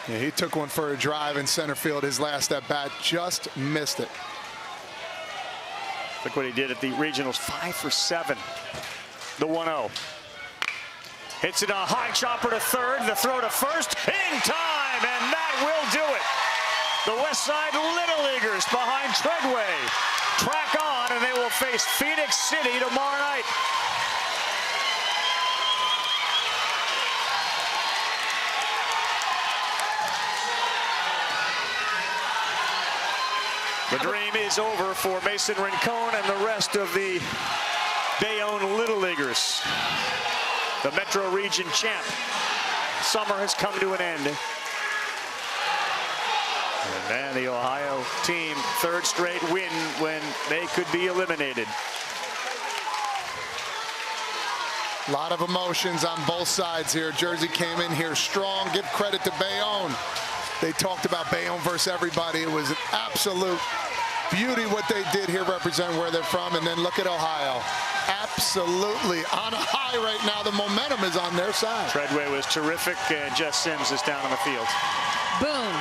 Yeah, he took one for a drive in center field. His last at bat, just missed it. Look what he did at the regionals, 5 for 7. The 1-0. Hits it a high chopper to third. The throw to first in time, and that will do it. The West Side Little Leaguers behind Treadway track on, and they will face Phoenix City tomorrow night. The dream is over for Mason Rincon and the rest of the Bayonne Little Leaguers. The Metro Region champ. Summer has come to an end. And then the Ohio team, 3rd straight win when they could be eliminated. A lot of emotions on both sides here. Jersey came in here strong. Give credit to Bayonne. They talked about Bayonne versus everybody. It was an absolute beauty what they did here, represent where they're from. And then look at Ohio. Absolutely on a high right now. The momentum is on their side. Treadway was terrific, and Jess Sims is down on the field. Boom.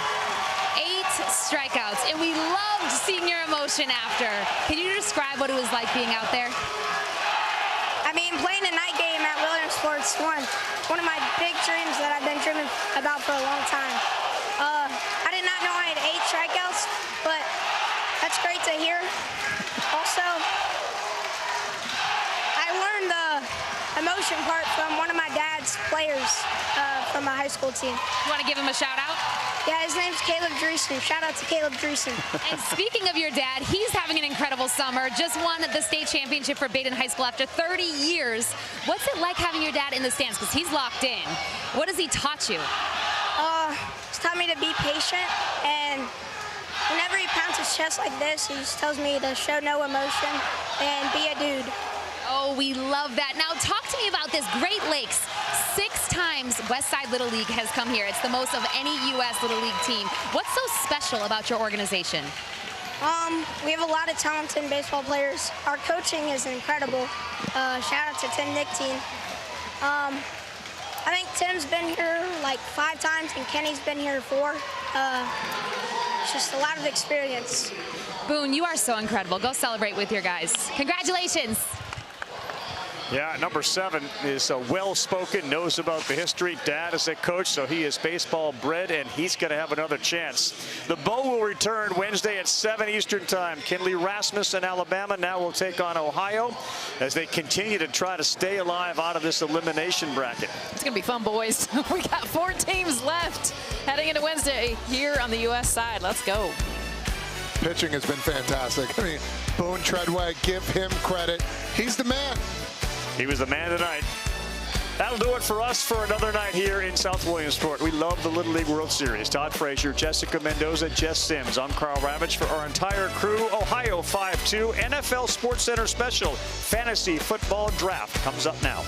8 strikeouts, and we loved seeing your emotion after. Can you describe what it was like being out there? I mean, playing a night game at Williamsport's one of my big dreams that I've been dreaming about for a long time. I did not know I had 8 strikeouts, but that's great to hear. Also, I learned the emotion part from one of my dad's players from my high school team. You want to give him a shout out? Yeah, his name's Caleb Dreesen. Shout out to Caleb Dreesen. And speaking of your dad, he's having an incredible summer. Just won the state championship for Baden High School after 30 years. What's it like having your dad in the stands? Because he's locked in. What has he taught you? He's taught me to be patient and whenever he pounds his chest like this, he just tells me to show no emotion and be a dude. Oh, we love that. Now, talk to me about this. Great Lakes, 6 times Westside Little League has come here. It's the most of any U.S. Little League team. What's so special about your organization? We have a lot of talented baseball players. Our coaching is incredible. Shout out to Tim Nickteen. I think Tim's been here like 5 times and Kenny's been here 4. It's just a lot of experience. Boone, you are so incredible. Go celebrate with your guys. Congratulations. Yeah, number 7 is well-spoken, knows about the history. Dad is a coach, so he is baseball bred, and he's going to have another chance. The Bow will return Wednesday at 7 Eastern Time. Kinley Rasmussen, Alabama, now will take on Ohio as they continue to try to stay alive out of this elimination bracket. It's going to be fun, boys. We got 4 teams left heading into Wednesday here on the U.S. side. Let's go. Pitching has been fantastic. I mean, Boone Treadway, give him credit. He's the man. He was the man tonight. That'll do it for us for another night here in South Williamsport. We love the Little League World Series. Todd Frazier, Jessica Mendoza, Jess Sims. I'm Carl Ravitch for our entire crew. Ohio 5-2 NFL Sports Center special Fantasy Football Draft comes up now.